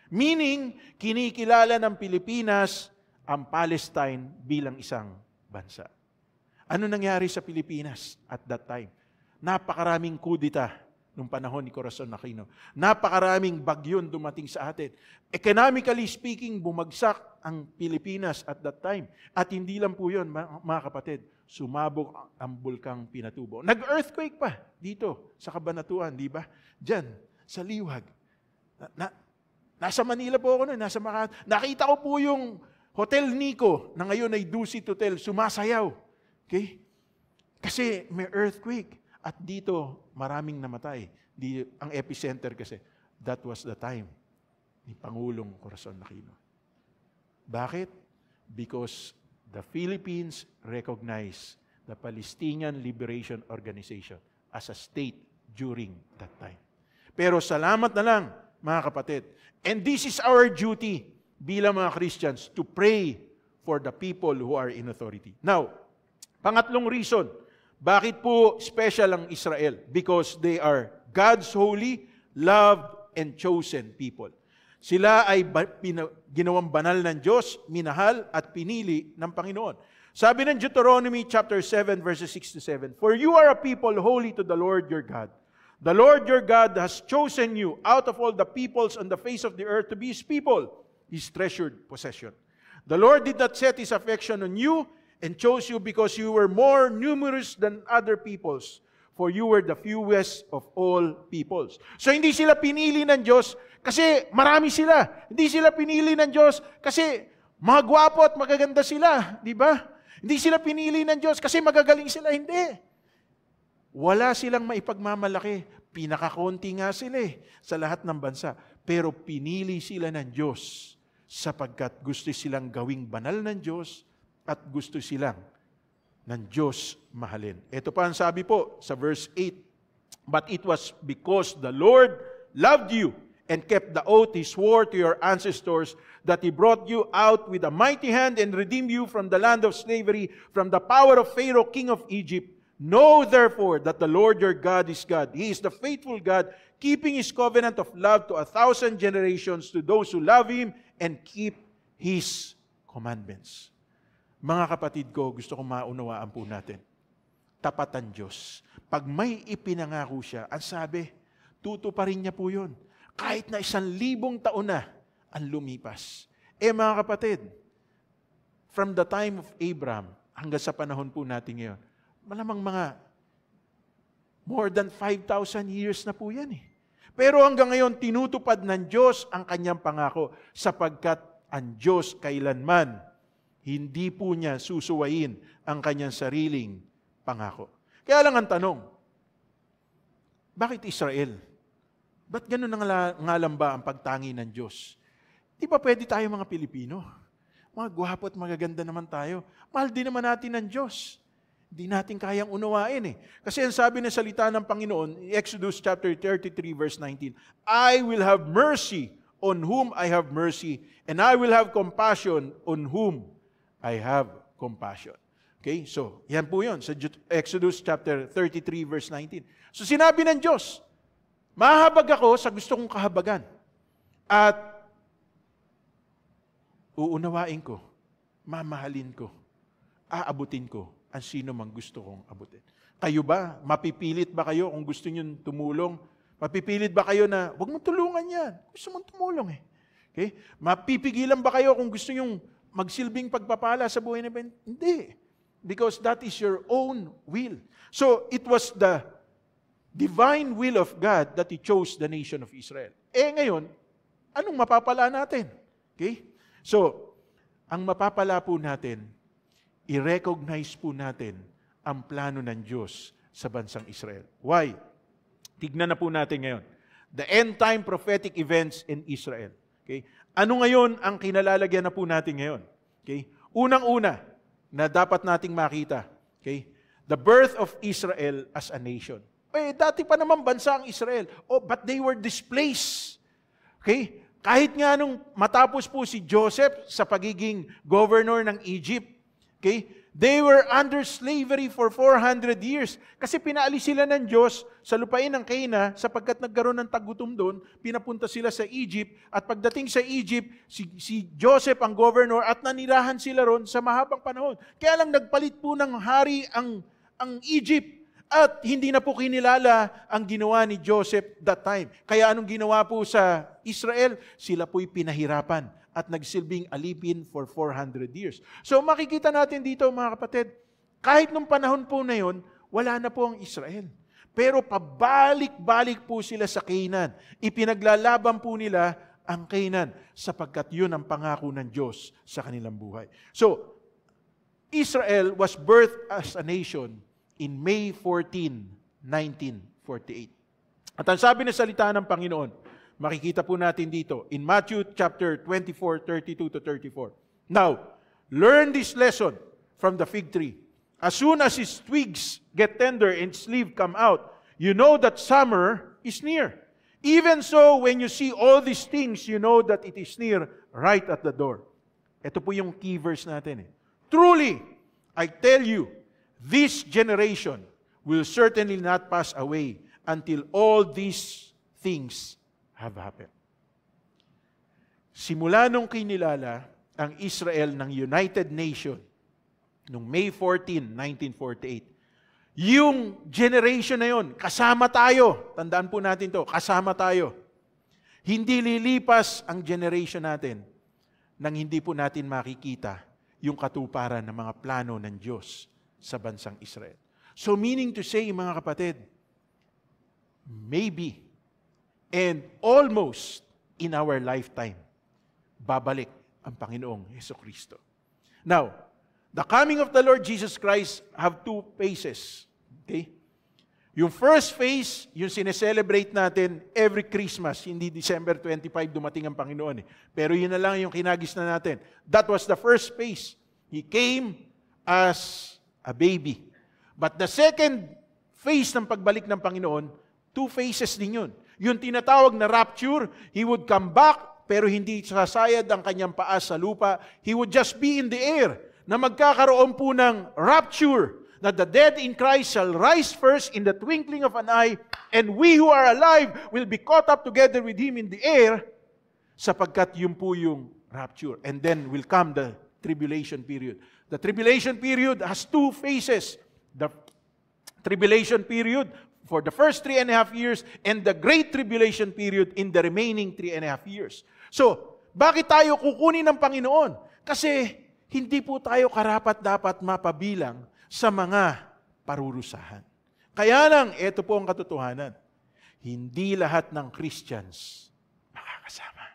Meaning, kinikilala ng Pilipinas ang Palestine bilang isang bansa. Ano nangyari sa Pilipinas at that time? Napakaraming kudeta nung panahon ni Corazon Aquino. Napakaraming bagyon dumating sa atin. Economically speaking, bumagsak ang Pilipinas at that time. At hindi lang po yun, mga kapatid, sumabog ang bulkang Pinatubo. Nag-earthquake pa dito sa Cabanatuan, di ba? Diyan, sa Liwag. Nasa Manila po ako noon, nasa Makati. Nakita ko po yung Hotel Nico, na ngayon ay Dusit Hotel, sumasayaw. Okay? Kasi may earthquake. At dito, maraming namatay. Ang epicenter kasi, that was the time ni Pangulong Corazon Aquino. Bakit? Because the Philippines recognized the Palestinian Liberation Organization as a state during that time. Pero salamat na lang, mga kapatid. And this is our duty bilang mga Christians, to pray for the people who are in authority. Now, pangatlong reason, bakit po special ang Israel? Because they are God's holy, loved, and chosen people. Sila ay ginawang banal ng Diyos, minahal, at pinili ng Panginoon. Sabi ng Deuteronomy chapter 7, verses 6 to 7, "For you are a people holy to the Lord your God. The Lord your God has chosen you out of all the peoples on the face of the earth to be His people, His treasured possession. The Lord did not set His affection on you and chose you because you were more numerous than other peoples, for you were the fewest of all peoples." So hindi sila pinili ng Diyos kasi marami sila. Hindi sila pinili ng Diyos kasi mga gwapo at magaganda sila. Di ba? Hindi sila pinili ng Diyos kasi magagaling sila. Hindi. Wala silang maipagmamalaki. Pinakakonti nga sila sa lahat ng bansa. Pero pinili sila ng Diyos sapagkat gusto silang gawing banal ng Diyos at gusto silang ng Diyos mahalin. Ito pa ang sabi po sa verse 8, "But it was because the Lord loved you and kept the oath He swore to your ancestors that He brought you out with a mighty hand and redeemed you from the land of slavery, from the power of Pharaoh, king of Egypt. Know therefore that the Lord your God is God. He is the faithful God, keeping His covenant of love to 1,000 generations to those who love Him and keep His commandments." Mga kapatid ko, gusto kong maunawaan po natin. Tapat ang Diyos. Pag may ipinangako siya, ang sabi, tutuparin niya po yun. Kahit na 1,000 taon na ang lumipas. Mga kapatid, from the time of Abraham hanggang sa panahon po natin ngayon, malamang mga more than 5,000 years na po yan. Pero hanggang ngayon, tinutupad ng Diyos ang kanyang pangako sapagkat ang Diyos kailanman hindi po niya susuwayin ang kanyang sariling pangako. Kaya lang ang tanong, bakit Israel? Ba't ganun nga lang ba ang pagtangi ng Diyos? Di ba pwede tayo mga Pilipino? Mga gwapo at magaganda naman tayo. Mahal din naman natin ng Diyos. Hindi natin kayang unawain Kasi ang sabi ng salita ng Panginoon, Exodus chapter 33 verse 19, "I will have mercy on whom I have mercy, and I will have compassion on whom I have compassion. Okay, so yan po yun sa Exodus chapter 33 verse 19. So sinabi ng Diyos, mahabag ako sa gusto kong kahabagan at uunawain ko, mamahalin ko, aabutin ko ang sino mang gusto kong abutin. Kayo ba? Mapipilit ba kayo kung gusto nyo tumulong? Mapipilit ba kayo na, huwag mong tulungan yan. Gusto mong tumulong eh. Okay? Mapipigilan ba kayo kung gusto nyo magsilbing pagpapala sa buhay na Ben? Hindi. Because that is your own will. So, it was the divine will of God that He chose the nation of Israel. Eh ngayon, anong mapapala natin? Okay? So, ang mapapala po natin, i-recognize po natin ang plano ng Diyos sa bansang Israel. Why? Tignan na po natin ngayon. The end-time prophetic events in Israel. Okay? Ano ngayon ang kinalalagyan na po natin ngayon? Okay? Unang-una na dapat nating makita. Okay? The birth of Israel as a nation. Eh, dati pa naman bansa ang Israel. Oh, but they were displaced. Okay? Kahit nga nung matapos po si Joseph sa pagiging governor ng Egypt, okay? They were under slavery for 400 years. Kasi pinaalis sila ng Diyos sa lupain ng Canaan sapagkat nagkaroon ng tagutom doon, pinapunta sila sa Egypt, at pagdating sa Egypt, si Joseph ang governor at nanirahan sila ron sa mahabang panahon. Kaya lang nagpalit po ng hari ang Egypt at hindi na po kinilala ang ginawa ni Joseph that time. Kaya anong ginawa po sa Israel? Sila po'y pinahirapan at nagsilbing alipin for 400 years. So makikita natin dito mga kapatid, kahit nung panahon po na yun, wala na po ang Israel. Pero pabalik-balik po sila sa Canaan. Ipinaglalaban po nila ang Canaan sapagkat yun ang pangako ng Diyos sa kanilang buhay. So, Israel was birthed as a nation in May 14, 1948. At ang sabi ng salita ng Panginoon, makikita po natin dito in Matthew chapter 24, 32 to 34. Now, learn this lesson from the fig tree. As soon as its twigs get tender and its leaves come out, you know that summer is near. Even so, when you see all these things, you know that it is near, right at the door. Ito po yung key verse natin. Truly, I tell you, this generation will certainly not pass away until all these things have happened. Simula nung kinilala ang Israel ng United Nation noong May 14, 1948, yung generation na yon, kasama tayo. Tandaan po natin to, kasama tayo. Hindi lilipas ang generation natin nang hindi po natin makikita yung katuparan ng mga plano ng Diyos sa bansang Israel. So meaning to say, mga kapatid, maybe and almost in our lifetime, babalik ang Panginoong Jesucristo. Now, the coming of the Lord Jesus Christ have two phases. Okay? Yung first phase, yung sineselebrate natin every Christmas, hindi December 25 dumating ang Panginoon. Pero yun na lang yung kinagis na natin. That was the first phase. He came as a baby. But the second phase ng pagbalik ng Panginoon, two phases din yun. Yung tinatawag na rapture, He would come back, pero hindi sasayad ang kanyang paa sa lupa. He would just be in the air, na magkakaroon po ng rapture, that the dead in Christ shall rise first in the twinkling of an eye, and we who are alive will be caught up together with Him in the air, sapagkat yun po yung rapture. And then will come the tribulation period. The tribulation period has two phases. The tribulation period for the first 3.5 years, and the great tribulation period in the remaining 3.5 years. So, bakit tayo kukunin ng Panginoon? Kasi hindi po tayo karapat-dapat mapabilang sa mga parurusahan. Kaya lang, ito po ang katotohanan. Hindi lahat ng Christians makakasama.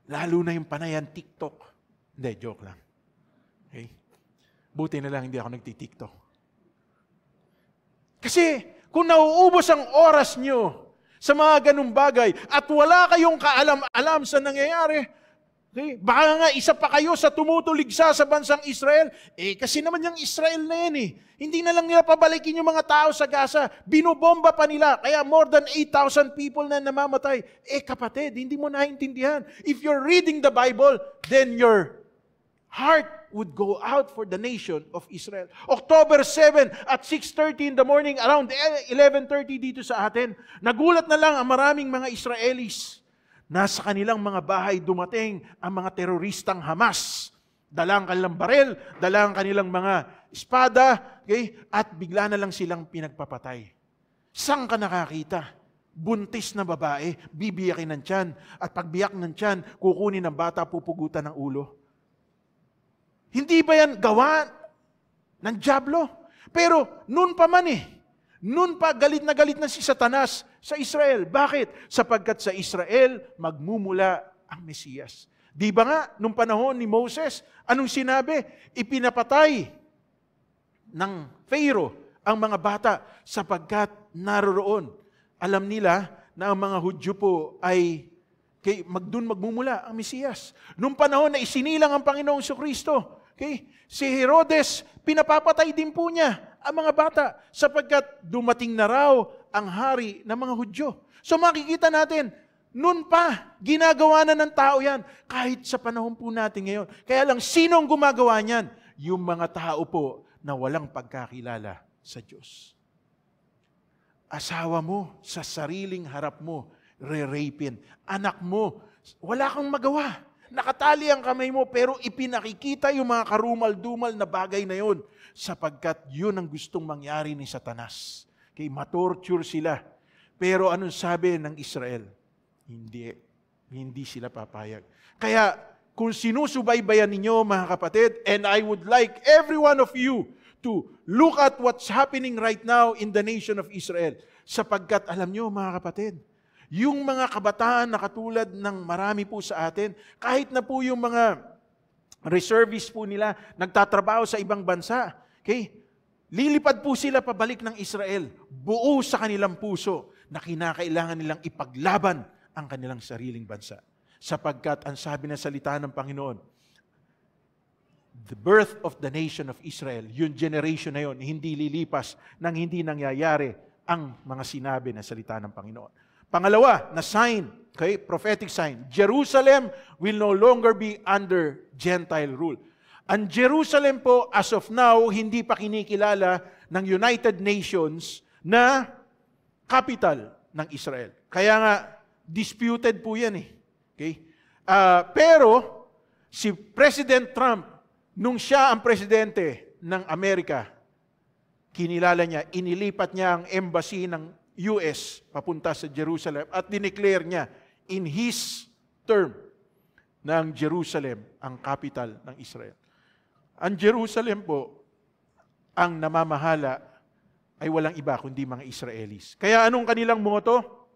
Lalo na yung panayan TikTok. Hindi, joke lang. Okay? Buti na lang hindi ako nagti-TikTok. Kasi kung nauubos ang oras nyo sa mga ganung bagay at wala kayong kaalam-alam sa nangyayari, Okay? Baka nga isa pa kayo sa tumutuligsa sa bansang Israel. Kasi naman yung Israel na yan Hindi na lang nila pabalikin yung mga tao sa Gaza. Binobomba pa nila. Kaya more than 8,000 people na namamatay. Kapatid, hindi mo naintindihan. If you're reading the Bible, then your heart would go out for the nation of Israel. October 7 at 6:30 in the morning, around 11:30 dito sa atin, nagulat na lang ang maraming mga Israelis. Nasa kanilang mga bahay dumating ang mga teroristang Hamas. Dala ang kanilang barel, dala ang kanilang mga espada, okay? At bigla na lang silang pinagpapatay. Saan ka nakakita? Buntis na babae, bibiyakin ng tiyan, at pagbiyak ng tiyan, kukunin ng bata, pupugutan ng ulo. Hindi ba yan gawa ng dyablo? Pero noon pa man noon pa galit na si Satanas sa Israel. Bakit? Sapagkat sa Israel magmumula ang Mesiyas. Di ba nga, nung panahon ni Moses, anong sinabi? Ipinapatay ng Pharaoh ang mga bata sapagkat naroroon. Alam nila na ang mga Hudyo po ay doon magmumula ang Mesiyas. Nung panahon na isinilang ang Panginoong Jesucristo, si Herodes, pinapapatay din po niya ang mga bata sapagkat dumating na raw ang hari ng mga Hudyo. So makikita natin, noon pa, ginagawa na ng tao yan, kahit sa panahon po natin ngayon. Kaya lang, sinong gumagawa niyan? Yung mga tao po na walang pagkakilala sa Diyos. Asawa mo, sa sariling harap mo, re-rapin. Anak mo, wala kang magawa. Nakatali ang kamay mo, pero ipinakikita yung mga karumal-dumal na bagay na yun, sapagkat yun ang gustong mangyari ni Satanas. Matorture sila. Pero anong sabi ng Israel? Hindi sila papayag. Kaya, kung sinusubaybayan ninyo, mga kapatid, and I would like every one of you to look at what's happening right now in the nation of Israel. Sapagkat, alam nyo, mga kapatid, yung mga kabataan na katulad ng marami po sa atin, kahit na po yung mga reservists po nila, nagtatrabaho sa ibang bansa, lilipad po sila pabalik ng Israel, buo sa kanilang puso, na kinakailangan nilang ipaglaban ang kanilang sariling bansa. Sapagkat ang sabi ng salita ng Panginoon, the birth of the nation of Israel, yung generation na yun, hindi lilipas nang hindi nangyayari ang mga sinabi ng salita ng Panginoon. Pangalawa, na sign, prophetic sign, Jerusalem will no longer be under Gentile rule. Ang Jerusalem po, as of now, hindi pa kinikilala ng United Nations na capital ng Israel. Kaya nga, disputed po yan pero, si President Trump, nung siya ang presidente ng Amerika, kinilala niya, inilipat niya ang embassy ng US papunta sa Jerusalem at dineclare niya in his term ng Jerusalem ang capital ng Israel. Ang Jerusalem po, ang namamahala ay walang iba kundi mga Israelis. Kaya anong kanilang motto?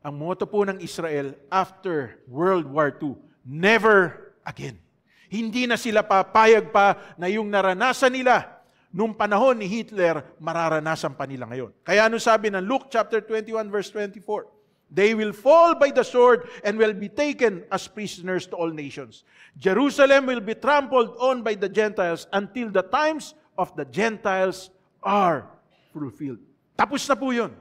Ang motto po ng Israel after World War II, never again. Hindi na sila papayag pa na yung naranasan nila nung panahon ni Hitler, mararanasan pa nila ngayon. Kaya ano sabi ng Luke chapter 21 verse 24? They will fall by the sword and will be taken as prisoners to all nations. Jerusalem will be trampled on by the Gentiles until the times of the Gentiles are fulfilled. Tapos na po yun.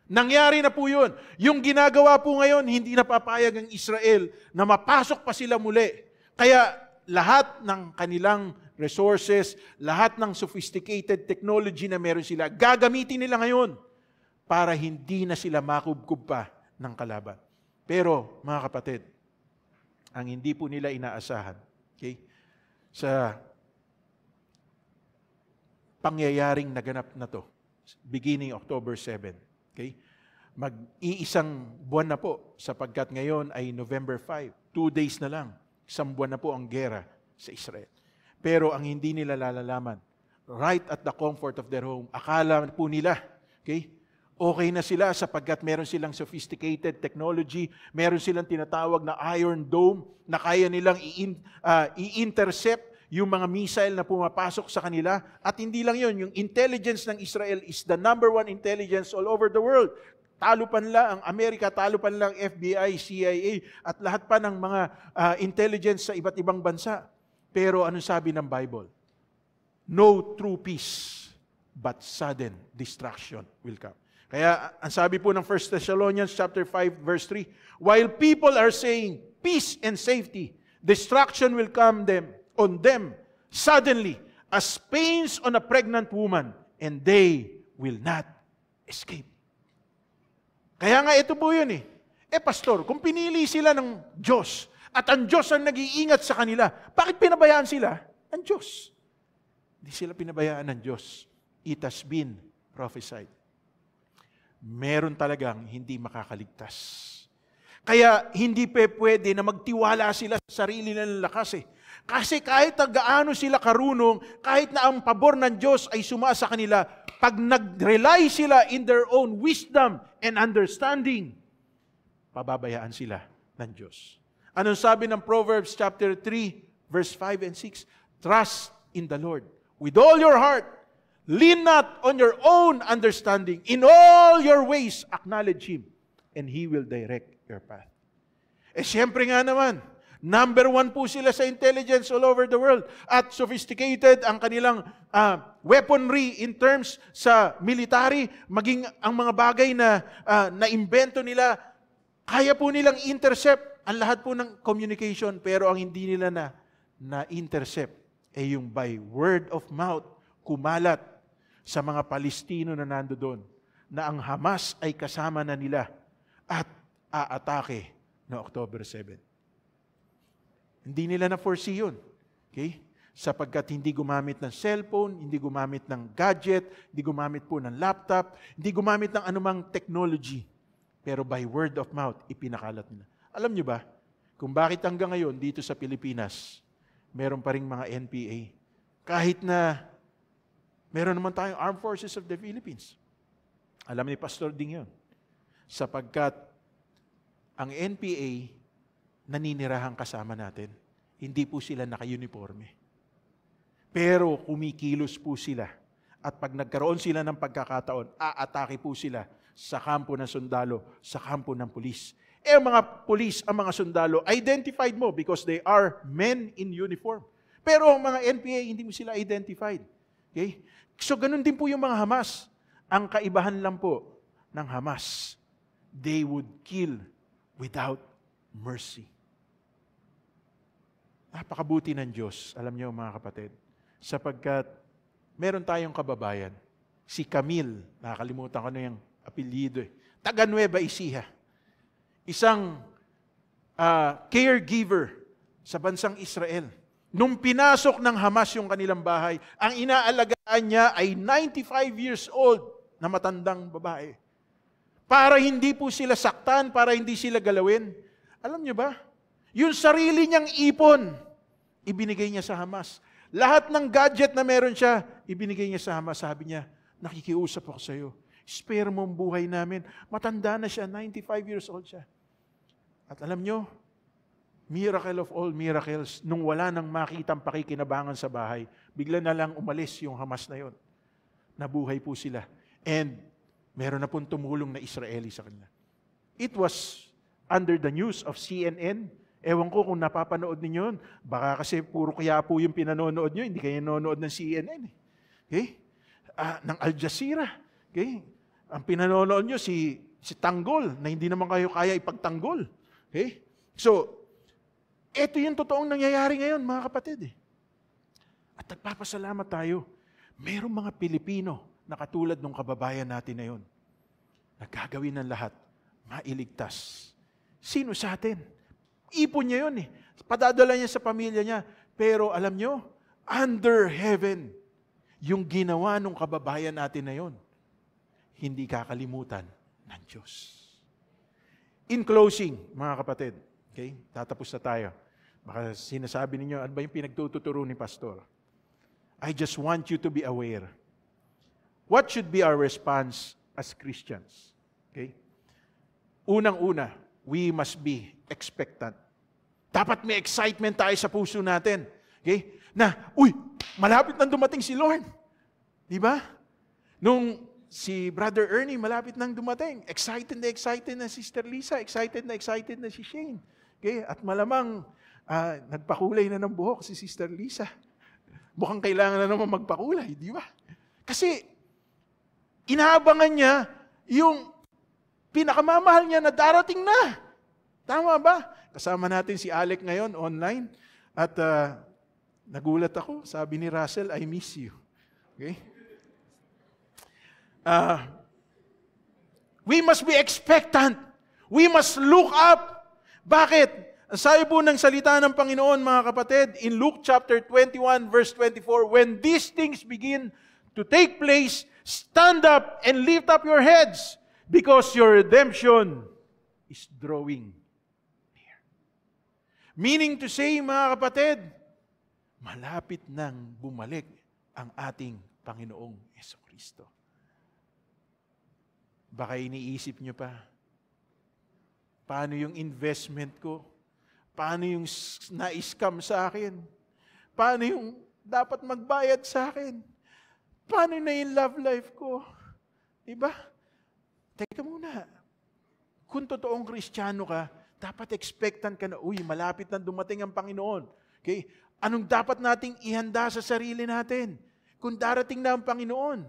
Nangyari na po yun. Yung ginagawa po ngayon, hindi na papayag ang Israel na mapasok pa sila muli. Kaya lahat ng kanilang resources, lahat ng sophisticated technology na meron sila, gagamitin nila ngayon para hindi na sila makubkub pa ng kalaban. Pero, mga kapatid, ang hindi po nila inaasahan, sa pangyayaring naganap na to, beginning October 7, mag-iisang buwan na po, sapagkat ngayon ay November 5, 2 days na lang, isang buwan na po ang gera sa Israel. Pero ang hindi nila lalalaman, right at the comfort of their home, akala po nila, okay na sila sapagkat meron silang sophisticated technology, meron silang tinatawag na Iron Dome na kaya nilang i-intercept yung mga missile na pumapasok sa kanila. At hindi lang yun, yung intelligence ng Israel is the number 1 intelligence all over the world. talo pa nila ang Amerika, talo pa nila ang FBI, CIA, at lahat pa ng mga intelligence sa iba't ibang bansa. Pero anong sabi ng Bible? No true peace, but sudden destruction will come. Kaya ang sabi po ng 1 Thessalonians chapter 5 verse 3, while people are saying peace and safety, destruction will come on them suddenly as pains on a pregnant woman, and they will not escape. Kaya nga ito po yun eh. Pastor, kung pinili sila ng Diyos at ang Diyos ang nag-iingat sa kanila, bakit pinabayaan sila? Ang Diyos. Hindi sila pinabayaan ng Diyos. It has been prophesied. Meron talagang hindi makakaligtas. Kaya hindi pwede na magtiwala sila sa sarili nilang lakas eh. Kasi kahit gaano sila karunong, kahit na ang pabor ng Diyos ay sumasa kanila, pag nag-rely sila in their own wisdom and understanding, pababayaan sila ng Diyos. Anong sabi ng Proverbs chapter 3, verse 5 and 6? Trust in the Lord with all your heart. Lean not on your own understanding. In all your ways, acknowledge Him, and He will direct your path. Siyempre nga naman, number 1 po sila sa intelligence all over the world. At sophisticated ang kanilang weaponry in terms sa military, maging ang mga bagay na naimbento nila, kaya po nilang intercept ang lahat po ng communication, pero ang hindi nila na-intercept ay yung by word of mouth, kumalat sa mga Palestino na nando doon, na ang Hamas ay kasama na nila at aatake no October 7. Hindi nila na-foresee yun. Okay? Sapagkat hindi gumamit ng cellphone, hindi gumamit ng gadget, hindi gumamit po ng laptop, hindi gumamit ng anumang technology. Pero by word of mouth, ipinakalat nila. Alam nyo ba, kung bakit hanggang ngayon dito sa Pilipinas, meron pa ring mga NPA. Kahit na meron naman tayong Armed Forces of the Philippines. Alam ni Pastor Ding yun. Sapagkat ang NPA, naninirahang kasama natin. Hindi po sila naka-uniforme. Pero kumikilos po sila. At pag nagkaroon sila ng pagkakataon, aatake po sila sa kampo ng sundalo, sa kampo ng pulis. Ang mga pulis, ang mga sundalo, identified mo because they are men in uniform. Pero ang mga NPA, hindi mo sila identified. Okay? So, ganun din po yung mga Hamas. Ang kaibahan lang po ng Hamas, they would kill without mercy. Napakabuti ng Diyos, alam niyo mga kapatid, sapagkat meron tayong kababayan, si Camille, nakakalimutan ko na yung apelyido, taga Nueva Ecija, isang caregiver sa bansang Israel. Nung pinasok ng Hamas yung kanilang bahay, ang inaalagaan niya ay 95 years old na matandang babae. Para hindi po sila saktan, para hindi sila galawin. Alam niyo ba? Yung sarili niyang ipon, ibinigay niya sa Hamas. Lahat ng gadget na meron siya, ibinigay niya sa Hamas. Sabi niya, nakikiusap ako sa iyo. Spare mo ang buhay namin. Matanda na siya, 95 years old siya. At alam niyo, miracle of all miracles, nung wala nang makitang pakikinabangan sa bahay, bigla na lang umalis yung Hamas na yon. Nabuhay po sila. And meron na pong tumulong na Israeli sa kanila. It was under the news of CNN. Ewan ko kung napapanood ninyo yun. Baka kasi puro kaya po yung pinanonood nyo, hindi kayo nanonood ng CNN. Okay? Ng Al Jazeera. Okay? Ang pinanonood nyo, si Tanggol, na hindi naman kayo kaya ipagtanggol. Okay? So, ito yung totoong nangyayari ngayon, mga kapatid. At nagpapasalamat tayo. Mayroong mga Pilipino na katulad ng kababayan natin na yun. Nagkagawin ng lahat, mailigtas. Sino sa atin? Ipon niya yun eh. Padadala niya sa pamilya niya. Pero alam nyo, under heaven, yung ginawa ng kababayan natin na yun, hindi kakalimutan ng Diyos. In closing, mga kapatid, okay, tatapos na tayo. Baka sinasabi ninyo, ano ba yung pinagtuturo ni Pastor? I just want you to be aware. What should be our response as Christians? Okay? Unang-una, we must be expectant. Dapat may excitement tayo sa puso natin. Okay? Na, malapit nang dumating si Lord. Di ba? Nung si Brother Ernie malapit nang dumating. Excited na Sister Lisa. Excited na si Shane. Okay? At malamang, nagpakulay na ng buhok si Sister Lisa. Mukhang kailangan na naman magpakulay, di ba? Kasi, inaabangan niya yung pinakamamahal niya na darating na. Tama ba? Kasama natin si Alec ngayon online. At nagulat ako, sabi ni Russell, I miss you. Okay? We must be expectant. We must look up. Bakit? Ang sabi po ng salita ng Panginoon, mga kapatid, in Luke chapter 21, verse 24, when these things begin to take place, stand up and lift up your heads, because your redemption is drawing near. Meaning to say, mga kapatid, malapit nang bumalik ang ating Panginoong Jesucristo. Baka iniisip nyo pa, paano yung investment ko? Paano yung na-scam sa akin? Paano yung dapat magbayad sa akin? Paano na yung love life ko? Diba? Teka muna. Kung totoong Kristiyano ka, dapat expectant ka na, malapit na dumating ang Panginoon. Okay? Anong dapat nating ihanda sa sarili natin? Kung darating na ang Panginoon.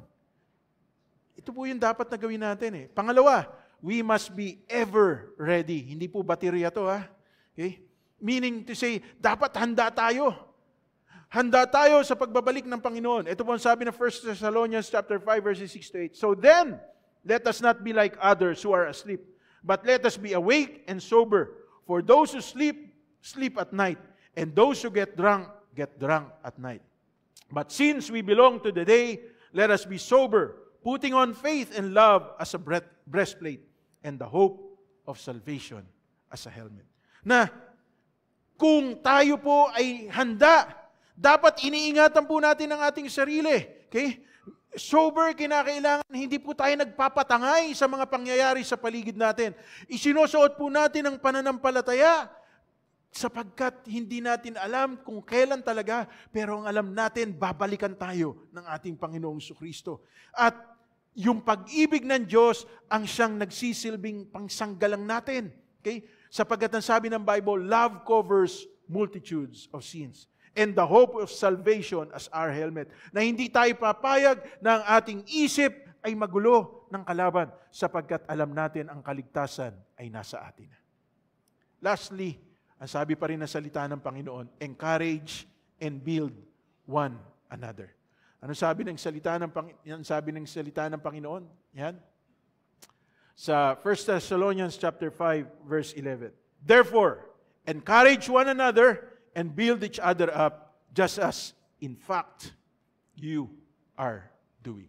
Ito po yung dapat na gawin natin. Pangalawa, we must be ever ready. Hindi po baterya to, ha? Okay? Meaning to say, dapat handa tayo. Handa tayo sa pagbabalik ng Panginoon. Ito po ang sabi ng 1 Thessalonians chapter 5, verses 6 to 8. So then, let us not be like others who are asleep, but let us be awake and sober. For those who sleep, sleep at night, and those who get drunk at night. But since we belong to the day, let us be sober, putting on faith and love as a breastplate, and the hope of salvation as a helmet. Na, kung tayo po ay handa, dapat iniingatan po natin ang ating sarili. Okay? Sober, kinakailangan, hindi po tayo nagpapatangay sa mga pangyayari sa paligid natin. Isinusuot po natin ang pananampalataya sapagkat hindi natin alam kung kailan talaga, pero ang alam natin, babalikan tayo ng ating Panginoong Jesucristo. At yung pag-ibig ng Diyos ang siyang nagsisilbing pangsanggalang natin. Okay? Sapagkat ang sabi ng Bible, love covers multitudes of sins. And the hope of salvation as our helmet. Na hindi tayo papayag na ang ating isip ay magulo ng kalaban sapagkat alam natin ang kaligtasan ay nasa atin. Lastly, ang sabi pa rin ng salita ng Panginoon, encourage and build one another. Ano sabi ng salita ng Panginoon? Yan. Sa 1 Thessalonians chapter 5, verse 11. Therefore, encourage one another and build each other up, just as, in fact, you are doing.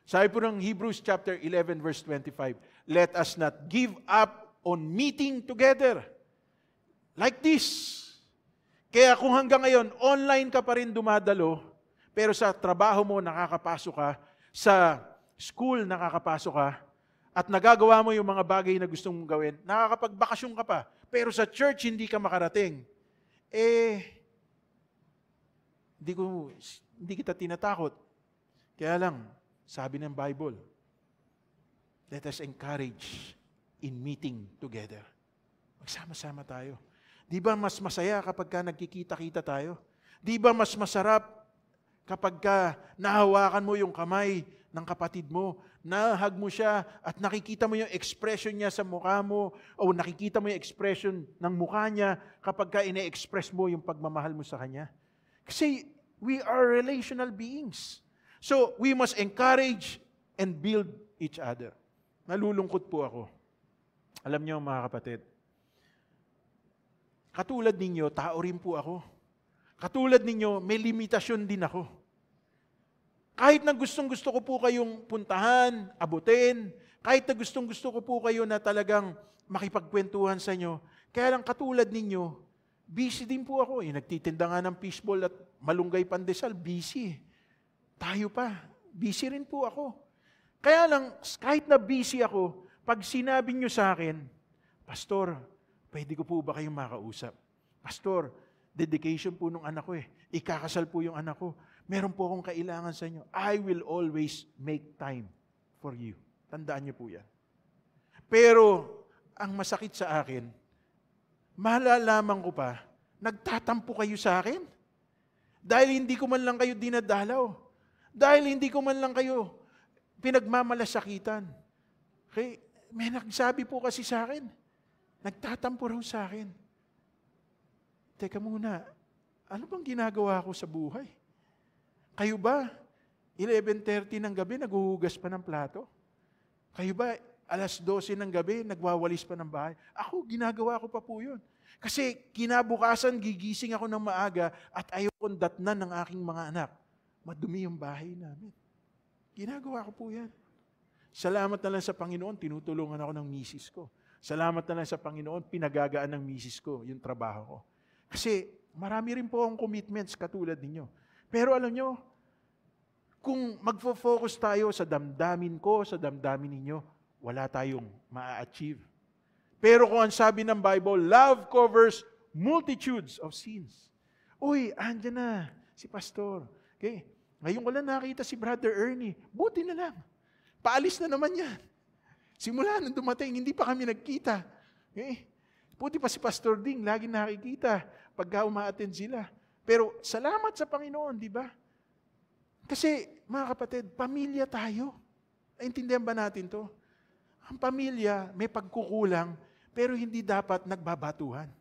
Sabi po ng Hebrews chapter 11, verse 25, let us not give up on meeting together. Like this. Kaya kung hanggang ngayon, online ka pa rin dumadalo, pero sa trabaho mo nakakapasok ka, sa school nakakapasok ka, at nagagawa mo yung mga bagay na gusto mong gawin, nakakapagbakasyon ka pa, pero sa church hindi ka makarating, hindi kita tinatakot. Kaya lang, sabi ng Bible, let us encourage in meeting together. Magsama-sama tayo. Di ba mas masaya kapag ka nagkikita-kita tayo? Di ba mas masarap kapag ka nahawakan mo yung kamay ng kapatid mo, nahag mo siya at nakikita mo yung expression niya sa mukha mo o nakikita mo yung expression ng mukha niya kapag ka ine-express mo yung pagmamahal mo sa kanya. Kasi we are relational beings. So, we must encourage and build each other. Nalulungkot po ako. Alam niyo mga kapatid, katulad ninyo, tao rin po ako. Katulad ninyo, may limitasyon din ako. Kahit na gustong-gusto ko po kayong puntahan, abutin, kahit na gustong-gusto ko po kayo na talagang makipagkwentuhan sa inyo, kaya lang katulad ninyo, busy din po ako. Nagtitinda nga ng fishball at malunggay pandesal, busy. Tayo pa, busy rin po ako. Kaya lang, kahit na busy ako, pag sinabi nyo sa akin, Pastor, pwede ko po ba kayong makausap? Pastor, dedication po nung anak ko Ikakasal po yung anak ko. Meron po akong kailangan sa inyo. I will always make time for you. Tandaan niyo po yan. Pero, ang masakit sa akin, malalaman ko pa, nagtatampo kayo sa akin. Dahil hindi ko man lang kayo dinadalaw. Dahil hindi ko man lang kayo pinagmamalasakitan. Okay? May nagsabi po kasi sa akin, nagtatampo raw sa akin. Teka muna, ano bang ginagawa ko sa buhay? Kayo ba, 11:30 ng gabi, naghuhugas pa ng plato? Kayo ba, alas 12 ng gabi, nagwawalis pa ng bahay? Ako, ginagawa ko pa po yun. Kasi kinabukasan, gigising ako ng maaga at ayaw kong datnan ng aking mga anak. Madumi yung bahay namin. Ginagawa ko po yan. Salamat na lang sa Panginoon, tinutulungan ako ng misis ko. Salamat na lang sa Panginoon, pinagagaan ng misis ko yung trabaho ko. Kasi marami rin po akong commitments katulad ninyo. Pero alam nyo, kung magfo-focus tayo sa damdamin ko, sa damdamin ninyo, wala tayong ma-achieve. Pero kung ang sabi ng Bible, love covers multitudes of sins. Uy, andyan na si Pastor. Okay? Ngayon ko lang nakita si Brother Ernie. Buti na lang. Paalis na naman yan. Simula nung dumating, hindi pa kami nagkita. Okay? Buti pa si Pastor Ding, lagi nakikita pagka uma-attend sila. Pero salamat sa Panginoon, di ba? Kasi, mga kapatid, pamilya tayo. Naintindihan ba natin to? Ang pamilya may pagkukulang, pero hindi dapat nagbabatuhan.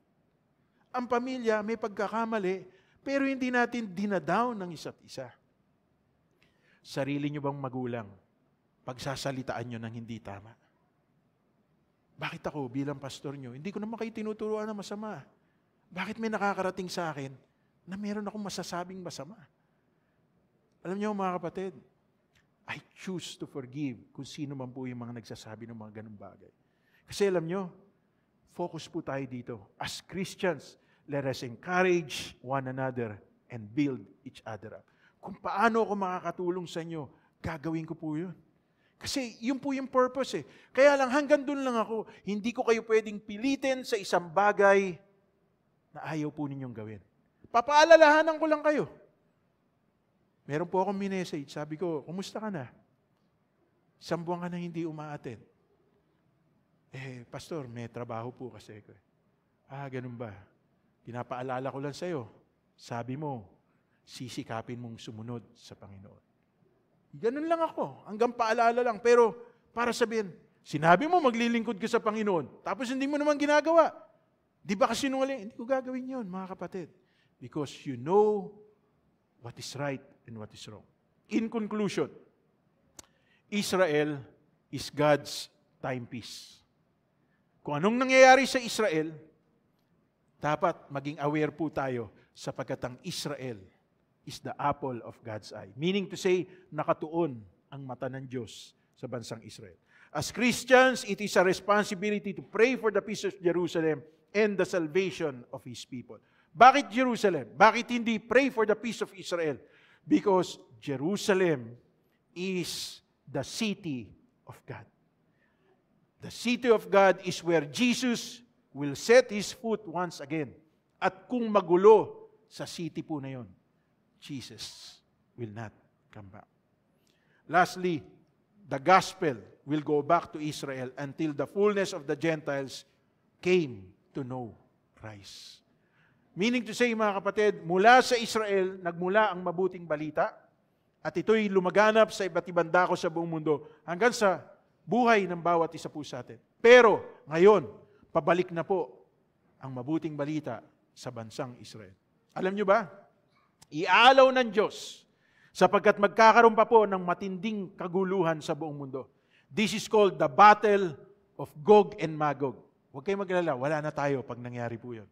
Ang pamilya may pagkakamali, pero hindi natin dinadown ng isa't isa. Sarili nyo bang magulang, pagsasalitaan nyo ng hindi tama? Bakit ako bilang pastor nyo, hindi ko naman kayo tinuturuan na masama? Bakit may nakakarating sa akin na meron akong masasabing masama? Alam niyo mga kapatid, I choose to forgive kung sino man po yung mga nagsasabi ng mga ganung bagay. Kasi alam niyo, focus po tayo dito. As Christians, let us encourage one another and build each other up. Kung paano ako makakatulong sa inyo, gagawin ko po yun. Kasi yun po yung purpose eh. Kaya lang hanggang doon lang ako, hindi ko kayo pwedeng pilitin sa isang bagay na ayaw po ninyong gawin. Papaalalahanan ko lang kayo. Meron po akong minessage. Sabi ko, kumusta ka na? 1 buwan ka na hindi umaattend. Pastor, may trabaho po kasi ko. Ganun ba? Pinapaalala ko lang sa'yo. Sabi mo, sisikapin mong sumunod sa Panginoon. Ganun lang ako. Hanggang paalala lang. Pero para sabihin, sinabi mo maglilingkod ka sa Panginoon, tapos hindi mo naman ginagawa. Di ba kasi sinungaling? Hindi ko gagawin yun, mga kapatid. Because you know what is right and what is wrong. In conclusion, Israel is God's timepiece. Kung anong nangyayari sa Israel, dapat maging aware po tayo sapagkat ang Israel is the apple of God's eye. Meaning to say, nakatuon ang mata ng Diyos sa bansang Israel. As Christians, it is a responsibility to pray for the peace of Jerusalem and the salvation of His people. Bakit Jerusalem? Bakit hindi pray for the peace of Israel? Because Jerusalem is the city of God. The city of God is where Jesus will set His foot once again. At kung magulo sa city po na yon, Jesus will not come back. Lastly, the gospel will go back to Israel until the fullness of the Gentiles came to know Christ. Meaning to say, mga kapatid, mula sa Israel, nagmula ang mabuting balita at ito'y lumaganap sa iba't ibang dako sa buong mundo hanggang sa buhay ng bawat isa po sa atin. Pero ngayon, pabalik na po ang mabuting balita sa bansang Israel. Alam nyo ba? Iaalaw ng Diyos sapagkat magkakaroon pa po ng matinding kaguluhan sa buong mundo. This is called the Battle of Gog and Magog. Huwag kayong maglala, wala na tayo pag nangyari po yun.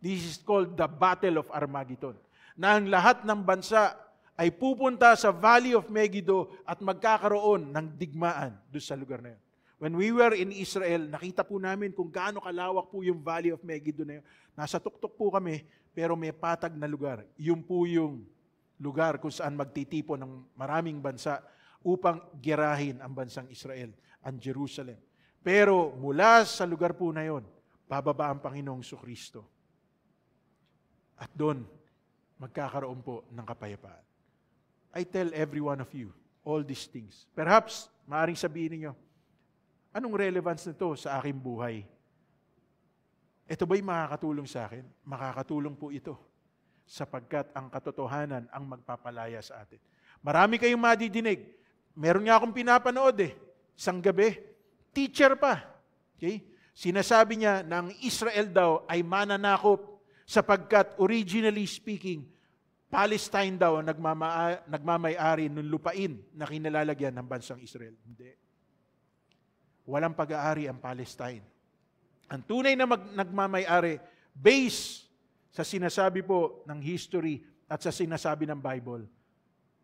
This is called the Battle of Armageddon. Na ang lahat ng bansa ay pupunta sa Valley of Megiddo at magkakaroon ng digmaan doon sa lugar na yun. When we were in Israel, nakita po namin kung gaano kalawak po yung Valley of Megiddo na yun. Nasa tuktok po kami, pero may patag na lugar. Yun po yung lugar kung saan magtitipon ng maraming bansa upang gerahin ang bansang Israel, ang Jerusalem. Pero mula sa lugar po na yun, bababa ang Panginoong Kristo. At doon, magkakaroon po ng kapayapaan. I tell every one of you all these things. Perhaps, Maaaring sabihin niyo, anong relevance nito sa aking buhay? Ito ba'y makakatulong sa akin? Makakatulong po ito, sapagkat ang katotohanan ang magpapalaya sa atin. Marami kayong madidinig. Meron nga akong pinapanood isang gabi, teacher pa. Okay? Sinasabi niya na ang Israel daw ay mananakop sapagkat originally speaking, Palestine daw ang nagmamay-ari ng lupain na kinalalagyan ng bansang Israel. Hindi. Walang pag-aari ang Palestine. Ang tunay na nagmamay-ari, based sa sinasabi po ng history at sa sinasabi ng Bible,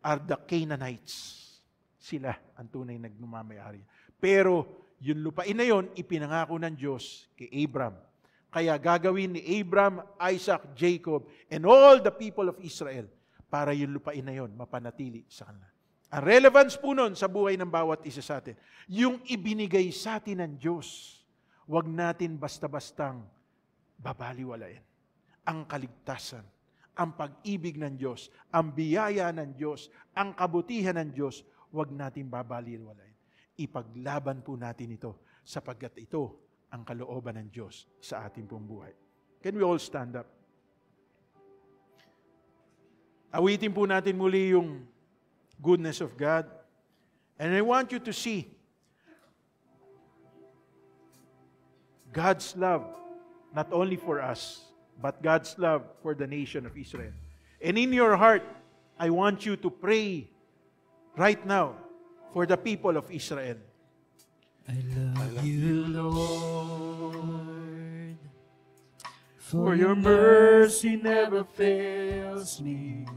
are the Canaanites. Sila ang tunay na nagmamay-ari. Pero yung lupain na yon, ipinangako ng Diyos kay Abram. Kaya gagawin ni Abram, Isaac, Jacob, and all the people of Israel para yung lupain na yon mapanatili sa kanila. Ang relevance po nun sa buhay ng bawat isa sa atin, yung ibinigay sa atin ng Diyos, huwag natin basta-bastang babaliwalain. Ang kaligtasan, ang pag-ibig ng Diyos, ang biyaya ng Diyos, ang kabutihan ng Diyos, huwag natin babaliwalain. Ipaglaban po natin ito sapagkat ito ang kalooban ng Diyos sa ating pong buhay. Can we all stand up? Awitin po natin muli yung goodness of God. And I want you to see God's love, not only for us, but God's love for the nation of Israel. And in your heart, I want you to pray right now for the people of Israel. I love you, Lord, for your mercy never fails me.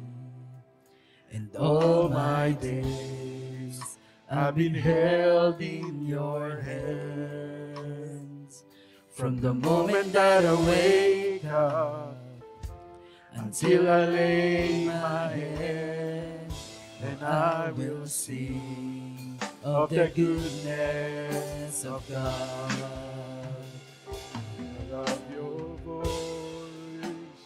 And all my days I've been held in your hands. From the moment that I wake up until I lay my head, and I will sing of the goodness of God. I love your voice.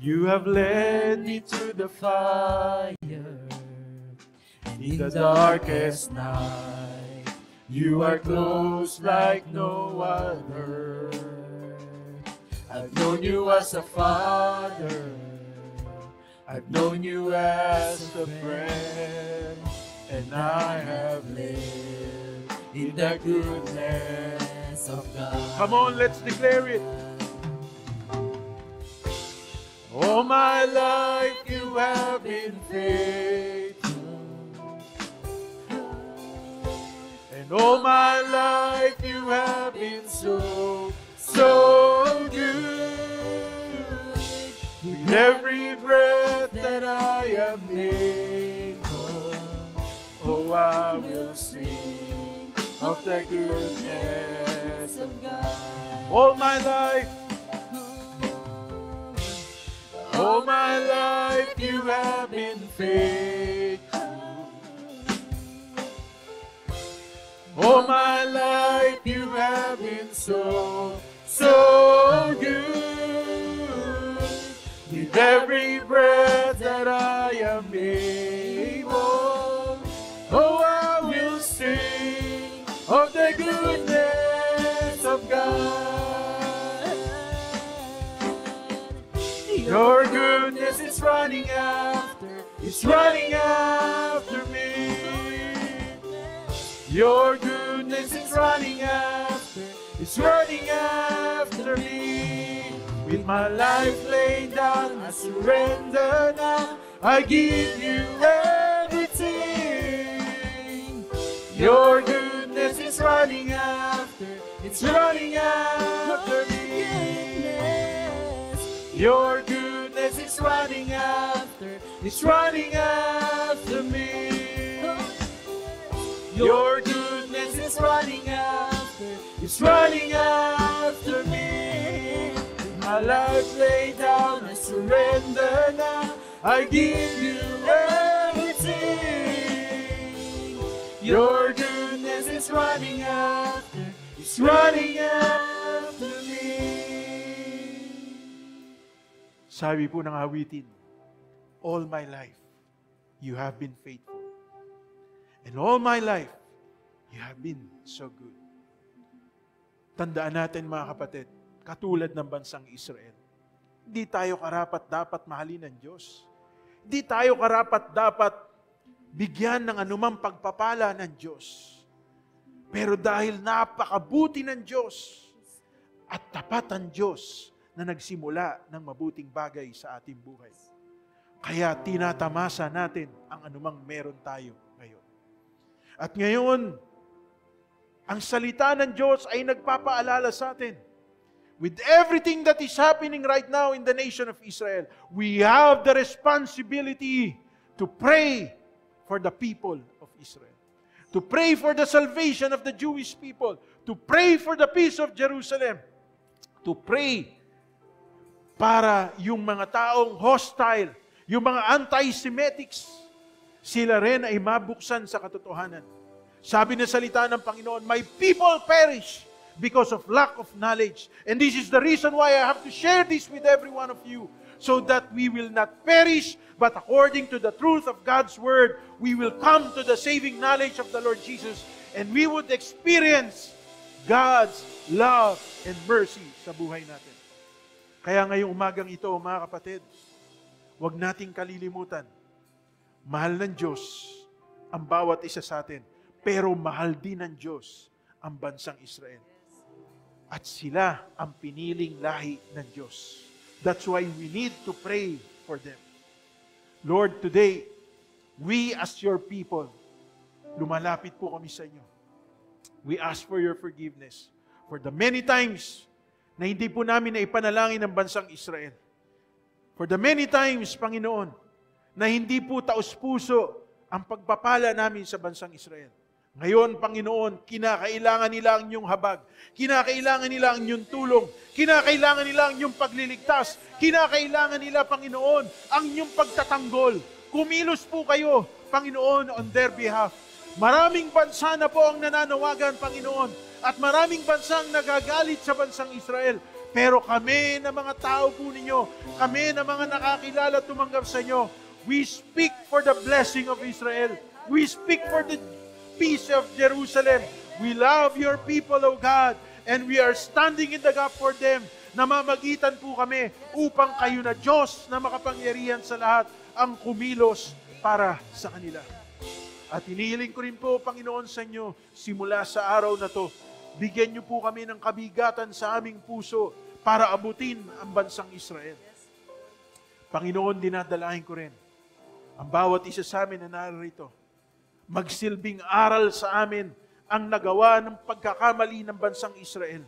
You have led me to the fire, and in the darkest night you are close like no other. I've known you as a father, I've known you as a friend, and I have lived in the goodness of God. Come on, let's declare it. All my life you have been faithful, and all my life you have been so, so good. With every breath that I am able, oh, I will sing of the goodness of God. All my life, all my life you have been faithful. All my life you have been so, so good. With every breath that I am able, oh, I will sing of the goodness of God. Your goodness is running after, it's running after me. Your goodness is running after, it's running after me. With my life laid down, I surrender now. I give you everything. Your goodness is running after, it's running after me. Your goodness is running after, it's running after me. Your goodness is running after, it's running after me. With my life laid down, I surrender now. I give you everything. Your goodness is running after, it's running after me. sabi po ng awitin, all my life, you have been faithful. And all my life, you have been so good. Tandaan natin mga kapatid, katulad ng bansang Israel, hindi tayo karapat-dapat mahalin ng Diyos. Hindi tayo karapat-dapat bigyan ng anumang pagpapala ng Diyos. Pero dahil napakabuti ng Diyos at tapat ang Diyos na nagsimula ng mabuting bagay sa ating buhay, kaya tinatamasa natin ang anumang meron tayo ngayon. At ngayon, ang salita ng Diyos ay nagpapaalala sa atin, with everything that is happening right now in the nation of Israel, we have the responsibility to pray for the people of Israel. To pray for the salvation of the Jewish people. To pray for the peace of Jerusalem. To pray para yung mga taong hostile, yung mga anti-Semitics, sila rin ay mabuksan sa katotohanan. Sabi na salita ng Panginoon, my people perish because of lack of knowledge. And this is the reason why I have to share this with every one of you, so that we will not perish, but according to the truth of God's Word, we will come to the saving knowledge of the Lord Jesus, and we would experience God's love and mercy sa buhay natin. Kaya ngayong umagang ito, mga kapatid, huwag nating kalilimutan, mahal ng Diyos ang bawat isa sa atin, pero mahal din ng Diyos ang bansang Israel. At sila ang piniling lahi ng Diyos. That's why we need to pray for them. Lord, today, we as your people, lumalapit po kami sa inyo. We ask for your forgiveness for the many times na hindi po namin na ipanalangin ang bansang Israel. For the many times, Panginoon, na hindi po taos-puso ang pagpapala namin sa bansang Israel. Ngayon, Panginoon, kinakailangan nila ang inyong habag. Kinakailangan nila ang inyong tulong. Kinakailangan nila ang inyong pagliligtas. Kinakailangan nila, Panginoon, ang inyong pagtatanggol. Kumilos po kayo, Panginoon, on their behalf. Maraming bansa na po ang nananawagan, Panginoon, at maraming bansang nagagalit sa bansang Israel. Pero kami na mga tao po ninyo, kami na mga nakakilala tumanggap sa inyo, we speak for the blessing of Israel. We speak for the peace of Jerusalem. We love your people, O God, and we are standing in the gap for them. Namamagitan po kami upang kayo na Diyos na makapangyarihan sa lahat ang kumilos para sa kanila. At hinihiling ko rin po, Panginoon, sa inyo, simula sa araw na to, bigyan niyo po kami ng kabigatan sa aming puso para abutin ang bansang Israel. Panginoon, dinadalahin ko rin ang bawat isa sa amin na narito, magsilbing aral sa amin ang nagawa ng pagkakamali ng bansang Israel.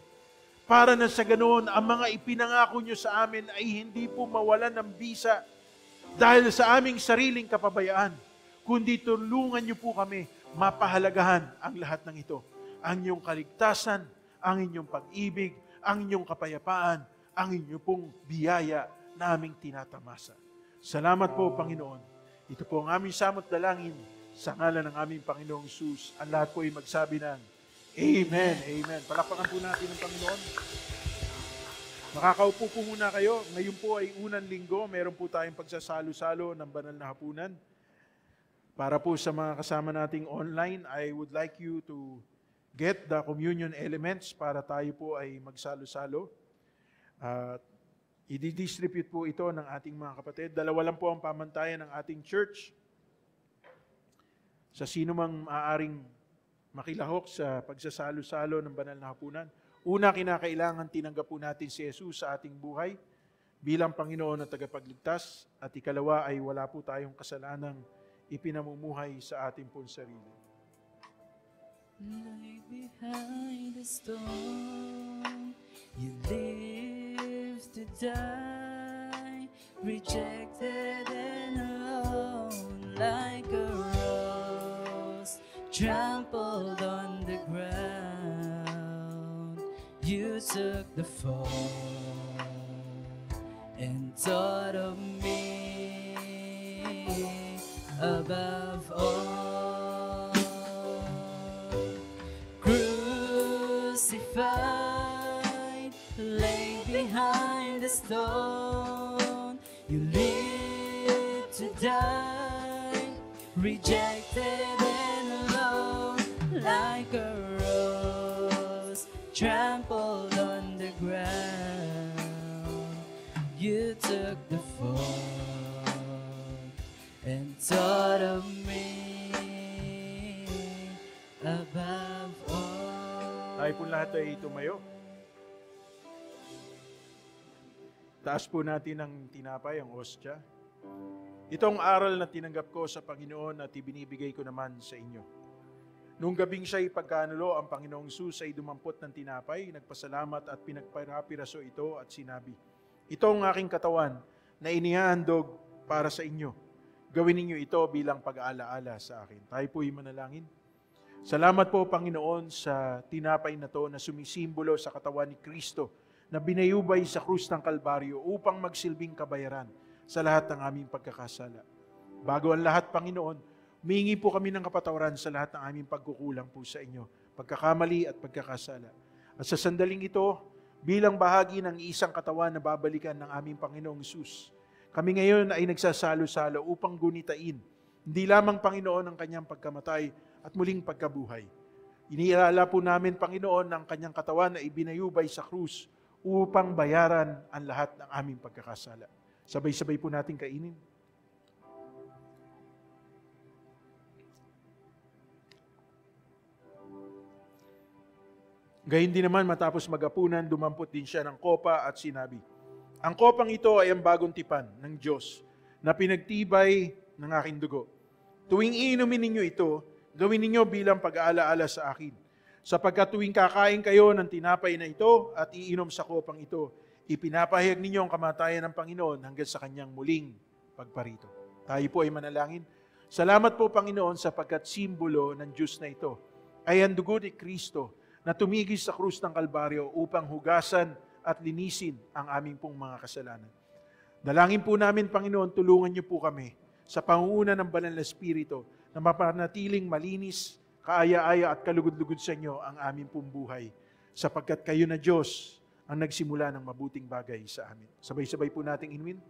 Para na sa ganoon, ang mga ipinangako nyo sa amin ay hindi po mawalan ng bisa dahil sa aming sariling kapabayaan, kundi tulungan nyo po kami mapahalagahan ang lahat ng ito. Ang inyong kaligtasan, ang inyong pag-ibig, ang inyong kapayapaan, ang inyong pong biyaya na aming tinatamasa. Salamat po, Panginoon. Ito po ang aming samot dalangin sa ngalan ng aming Panginoong Hesus. Ang lahat po ay magsabi ng Amen. Amen. Palakpakan po natin ang Panginoon. Makakaupo po muna kayo. Ngayon po ay unang linggo. Meron po tayong pagsasalo-salo ng banal na hapunan. Para po sa mga kasama nating online, I would like you to get the communion elements para tayo po ay magsalo-salo. I-distribute po ito ng ating mga kapatid. Dalawa lang po ang pamantayan ng ating church. Sa sino mang maaaring makilahok sa pagsasalo-salo ng banal na hapunan. Una, kinakailangan tinanggap po natin si Jesus sa ating buhay bilang Panginoon at tagapagligtas. At ikalawa ay wala po tayong kasalanang ipinamumuhay sa ating pong sarili. Like behind the storm, you live to die, rejected and alone, like a rose trampled on the ground. You took the fall and thought of me above all. Crucified, laid behind the stone, you lived to die, rejected and alone. like a rose trampled on the ground. You took the fall and thought of me above all. Tayo po lahat ay tumayo. Taas po natin ang tinapay, ang ostya. Itong aral na tinanggap ko sa Panginoon at ibinibigay ko naman sa inyo. Noong gabing siya'y pagkanulo, ang Panginoong Sus ay dumampot ng tinapay, nagpasalamat at pinagpapiraso ito at sinabi, ito ang aking katawan na inihahandog para sa inyo. Gawin ninyo ito bilang pag-aalaala sa akin. Tayo po'y manalangin. Salamat po, Panginoon, sa tinapay na to na sumisimbolo sa katawan ni Kristo na binayubay sa krus ng Kalbaryo upang magsilbing kabayaran sa lahat ng aming pagkakasala. Bago ang lahat, Panginoon, humingi po kami ng kapatawaran sa lahat ng aming pagkukulang po sa inyo, pagkakamali at pagkakasala. At sa sandaling ito, bilang bahagi ng isang katawan na babalikan ng aming Panginoong Hesus, kami ngayon ay nagsasalo-salo upang gunitain, hindi lamang, Panginoon, ang kanyang pagkamatay at muling pagkabuhay. Inialala po namin, Panginoon, ang kanyang katawan na ibinayubay sa krus upang bayaran ang lahat ng aming pagkakasala. Sabay-sabay po natin kainin. Gayun din naman, matapos magapunan, dumampot din siya ng kopa at sinabi, ang kopang ito ay ang bagong tipan ng Diyos na pinagtibay ng aking dugo. Tuwing iinumin ninyo ito, gawin ninyo bilang pag-aalaala sa akin. Sapagkat tuwing kakain kayo ng tinapay na ito at iinom sa kopang ito, ipinapahayag ninyo ang kamatayan ng Panginoon hanggang sa kanyang muling pagparito. Tayo po ay manalangin. Salamat po, Panginoon, sapagkat simbolo ng Diyos na ito ay ang dugo ni Kristo na tumigis sa krus ng Kalbaryo upang hugasan at linisin ang aming pong mga kasalanan. Dalangin po namin, Panginoon, tulungan niyo po kami sa pangunguna ng Banal na Espiritu na mapanatiling malinis, kaaya-aya at kalugod-lugod sa inyo ang aming pong buhay, sapagkat kayo na Diyos ang nagsimula ng mabuting bagay sa amin. Sabay-sabay po nating inumin.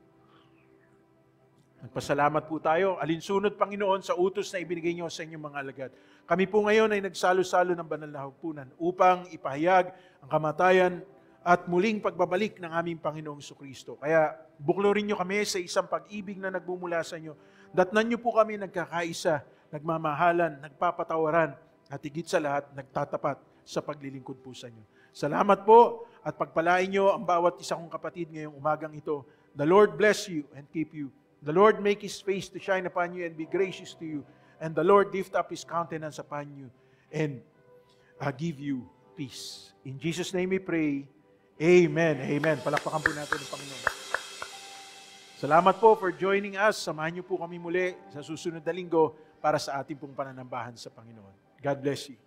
Nagpasalamat po tayo. Alinsunod, Panginoon, sa utos na ibinigay niyo sa inyong mga alagad. Kami po ngayon ay nagsalo-salo ng banal na hugpunan upang ipahayag ang kamatayan at muling pagbabalik ng aming Panginoong Kristo. Kaya buklorin niyo kami sa isang pag-ibig na nagbumula sa inyo. Datnan niyo po kami nagkakaisa, nagmamahalan, nagpapatawaran, at higit sa lahat, nagtatapat sa paglilingkod po sa inyo. Salamat po at pagpalain niyo ang bawat isa kong kapatid ngayong umagang ito. The Lord bless you and keep you. The Lord make His face to shine upon you and be gracious to you. And the Lord lift up His countenance upon you and give you peace. In Jesus' name we pray. Amen. Amen. Palakpakan po natin ang Panginoon. Salamat po for joining us. Samahan niyo po kami muli sa susunod na linggo para sa ating pong pananambahan sa Panginoon. God bless you.